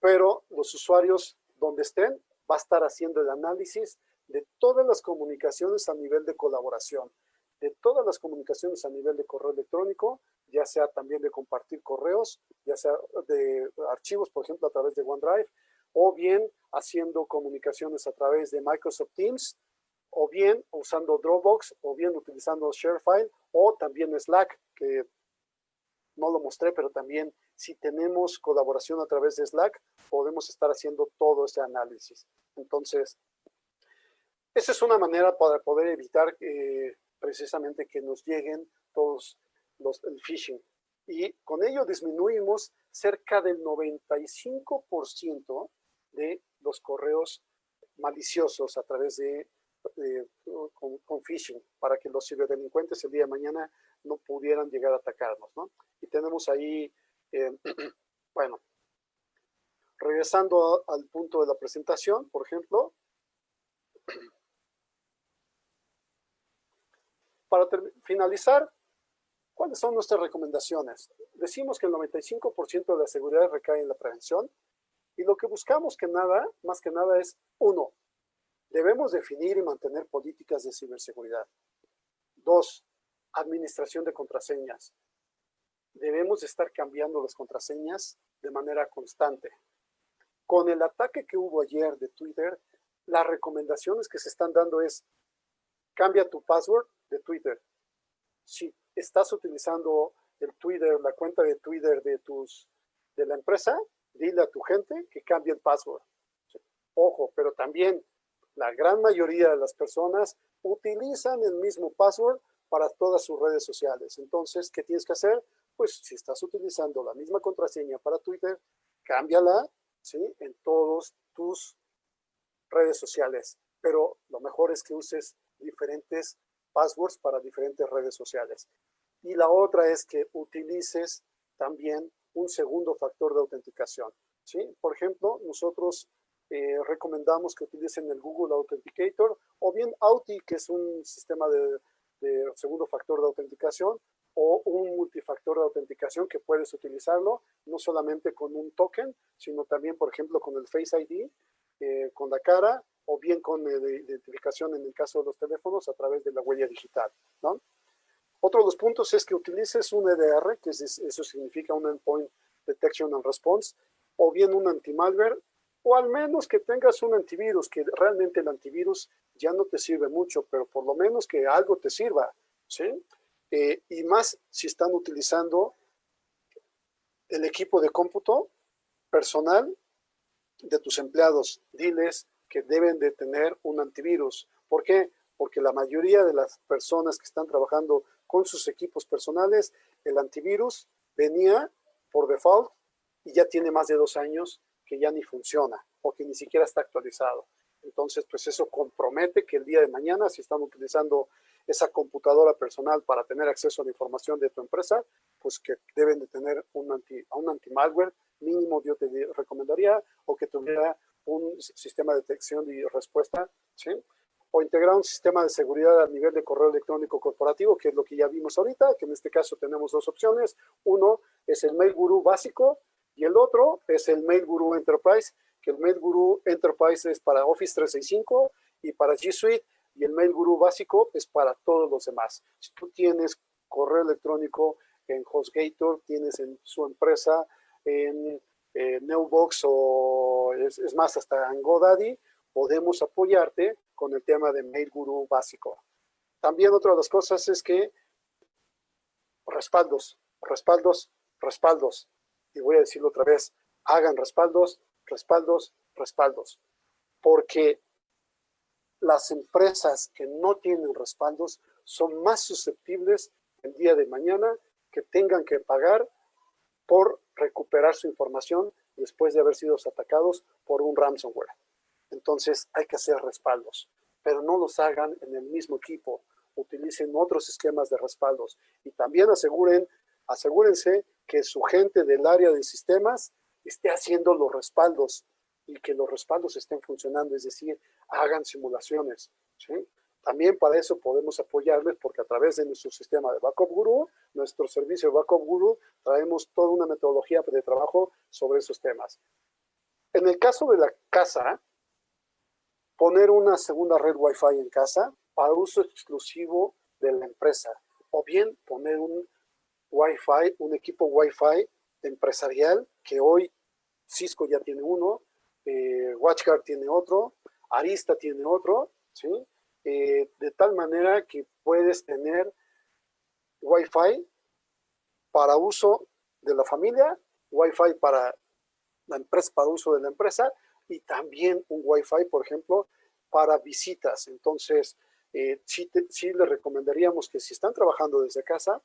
Pero los usuarios donde estén va a estar haciendo el análisis de todas las comunicaciones a nivel de colaboración, de todas las comunicaciones a nivel de correo electrónico, ya sea también de compartir correos, ya sea de archivos, por ejemplo, a través de OneDrive, o bien haciendo comunicaciones a través de Microsoft Teams, o bien usando Dropbox, o bien utilizando ShareFile, o también Slack, que no lo mostré, pero también si tenemos colaboración a través de Slack, podemos estar haciendo todo ese análisis. Entonces, Esa es una manera para poder evitar precisamente que nos lleguen todos el phishing. Y con ello disminuimos cerca del 95% de los correos maliciosos a través con phishing, para que los ciberdelincuentes el día de mañana no pudieran llegar a atacarnos, ¿no? Y tenemos ahí, bueno, regresando al punto de la presentación, por ejemplo, para finalizar, ¿cuáles son nuestras recomendaciones? Decimos que el 95% de la seguridad recae en la prevención, y lo que buscamos más que nada es, uno, debemos definir y mantener políticas de ciberseguridad. Dos, administración de contraseñas. Debemos estar cambiando las contraseñas de manera constante. Con el ataque que hubo ayer de Twitter, las recomendaciones que se están dando es, cambia tu password de Twitter. Si estás utilizando el Twitter, la cuenta de Twitter de la empresa, dile a tu gente que cambie el password. Ojo, pero también la gran mayoría de las personas utilizan el mismo password para todas sus redes sociales. Entonces, ¿qué tienes que hacer? Pues si estás utilizando la misma contraseña para Twitter, cámbiala, ¿sí?, en todas tus redes sociales. Pero lo mejor es que uses diferentes passwords para diferentes redes sociales. Y la otra es que utilices también un segundo factor de autenticación, ¿sí? Por ejemplo, nosotros recomendamos que utilicen el Google Authenticator o bien Auth, que es un sistema de segundo factor de autenticación, o un multifactor de autenticación que puedes utilizarlo no solamente con un token, sino también, por ejemplo, con el Face ID, con la cara, o bien con identificación en el caso de los teléfonos a través de la huella digital, ¿no? Otro de los puntos es que utilices un EDR, que eso significa un Endpoint Detection and Response, o bien un anti-malware, o al menos que tengas un antivirus, que realmente el antivirus ya no te sirve mucho, pero por lo menos que algo te sirva, ¿sí? Y más si están utilizando el equipo de cómputo personal de tus empleados. Diles que deben de tener un antivirus. ¿Por qué? Porque la mayoría de las personas que están trabajando con sus equipos personales, el antivirus venía por default y ya tiene más de 2 años que ya ni funciona o que ni siquiera está actualizado. Entonces, pues eso compromete que el día de mañana, si están utilizando esa computadora personal para tener acceso a la información de tu empresa, pues que deben de tener un anti-malware mínimo, yo te recomendaría, o que tuviera un sistema de detección y respuesta, ¿sí? O integrar un sistema de seguridad a nivel de correo electrónico corporativo, que es lo que ya vimos ahorita, que en este caso tenemos 2 opciones. Uno es el Mail.Guru básico y el otro es el Mail.Guru Enterprise, que el Mail.Guru Enterprise es para Office 365 y para G Suite, y el Mail.Guru básico es para todos los demás. Si tú tienes correo electrónico en HostGator, tienes en su empresa, en Neubox o es más, hasta en GoDaddy, podemos apoyarte con el tema de Mail.Guru básico. También otra de las cosas es que respaldos, respaldos, respaldos. Y voy a decirlo otra vez, hagan respaldos, respaldos, respaldos. Porque las empresas que no tienen respaldos son más susceptibles el día de mañana que tengan que pagar por recuperar su información después de haber sido atacados por un ransomware. Entonces hay que hacer respaldos, pero no los hagan en el mismo equipo. Utilicen otros esquemas de respaldos y también asegúrense que su gente del área de sistemas esté haciendo los respaldos y que los respaldos estén funcionando, es decir, hagan simulaciones, ¿sí? También para eso podemos apoyarles porque a través de nuestro sistema de Backup Guru, nuestro servicio de Backup Guru, traemos toda una metodología de trabajo sobre esos temas. En el caso de la casa, poner una segunda red Wi-Fi en casa para uso exclusivo de la empresa, o bien poner un Wi-Fi, un equipo Wi-Fi empresarial, que hoy Cisco ya tiene uno, WatchGuard tiene otro, Arista tiene otro, ¿sí? De tal manera que puedes tener Wi-Fi para uso de la familia, Wi-Fi para la empresa, para uso de la empresa, y también un Wi-Fi, por ejemplo, para visitas. Entonces, sí les recomendaríamos que si están trabajando desde casa,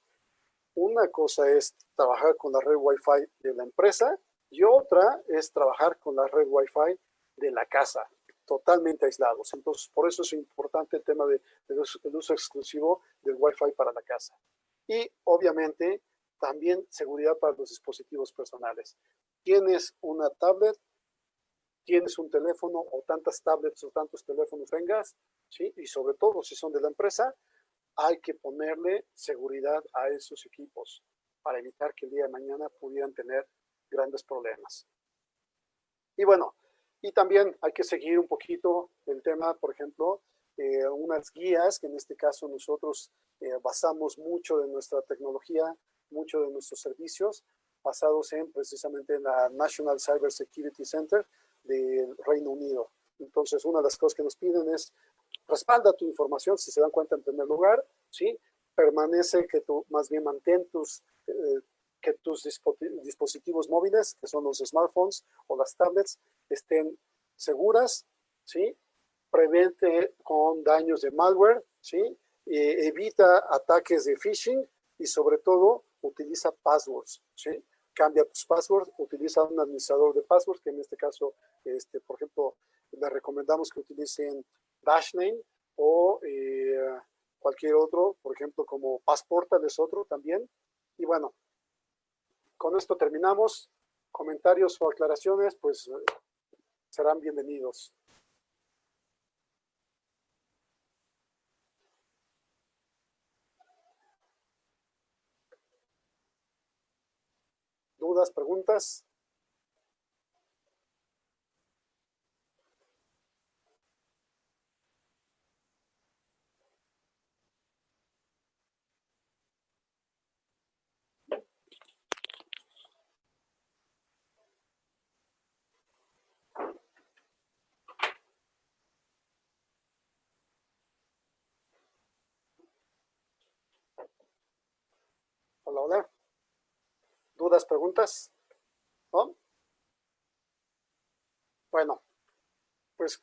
una cosa es trabajar con la red Wi-Fi de la empresa y otra es trabajar con la red Wi-Fi de la casa, totalmente aislados. Entonces, por eso es importante el tema del uso exclusivo del Wi-Fi para la casa. Y, obviamente, también seguridad para los dispositivos personales. Tienes una tablet, tienes un teléfono o tantas tablets o tantos teléfonos tengas, ¿sí? Y sobre todo si son de la empresa, hay que ponerle seguridad a esos equipos para evitar que el día de mañana pudieran tener grandes problemas. Y bueno, y también hay que seguir un poquito el tema, por ejemplo, unas guías que en este caso nosotros basamos mucho de nuestra tecnología, mucho de nuestros servicios, basados precisamente en la National Cyber Security Center del Reino Unido. Entonces, una de las cosas que nos piden es respalda tu información, si se dan cuenta en primer lugar, ¿sí? Permanece que tú, más bien mantén que tus dispositivos móviles, que son los smartphones o las tablets, estén seguras, ¿sí? Prevente con daños de malware, ¿sí? Evita ataques de phishing y sobre todo utiliza passwords, ¿sí? Cambia tus passwords, utiliza un administrador de passwords, que en este caso, por ejemplo, les recomendamos que utilicen Dashlane o cualquier otro, por ejemplo, como Passportal es otro también. Y bueno, con esto terminamos. Comentarios o aclaraciones, pues serán bienvenidos. ¿Dudas, preguntas? Hola, hola. ¿Dudas, preguntas? ¿No? Bueno, pues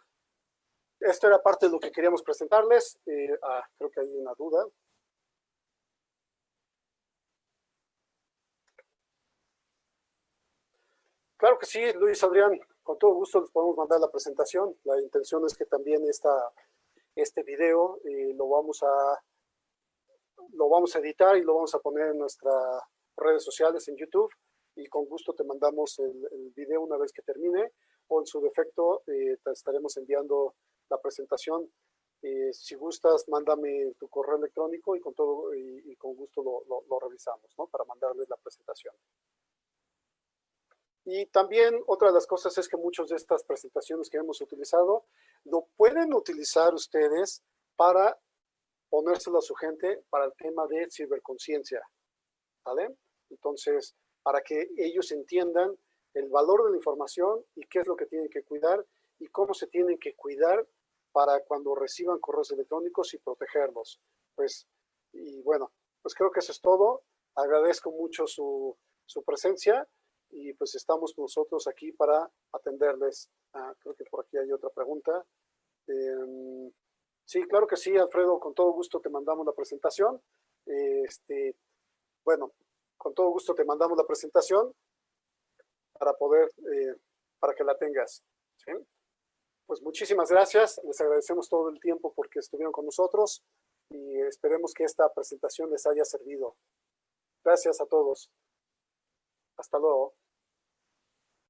esto era parte de lo que queríamos presentarles. Creo que hay una duda. Claro que sí, Luis Adrián, con todo gusto les podemos mandar la presentación. La intención es que también este video lo vamos a editar y lo vamos a poner en nuestras redes sociales en YouTube y con gusto te mandamos el video una vez que termine o en su defecto te estaremos enviando la presentación. Si gustas, mándame tu correo electrónico y con todo y con gusto lo revisamos, ¿no? Para mandarles la presentación. Y también otra de las cosas es que muchas de estas presentaciones que hemos utilizado lo pueden utilizar ustedes para ponérselo a su gente para el tema de ciberconciencia, ¿vale? Entonces, para que ellos entiendan el valor de la información y qué es lo que tienen que cuidar y cómo se tienen que cuidar para cuando reciban correos electrónicos y protegerlos. Pues, y bueno, pues creo que eso es todo. Agradezco mucho su presencia y pues estamos nosotros aquí para atenderles. Creo que por aquí hay otra pregunta. Sí, claro que sí, Alfredo, con todo gusto te mandamos la presentación. Bueno, con todo gusto te mandamos la presentación para poder, para que la tengas, ¿sí? Pues muchísimas gracias, les agradecemos todo el tiempo porque estuvieron con nosotros y esperemos que esta presentación les haya servido. Gracias a todos. Hasta luego.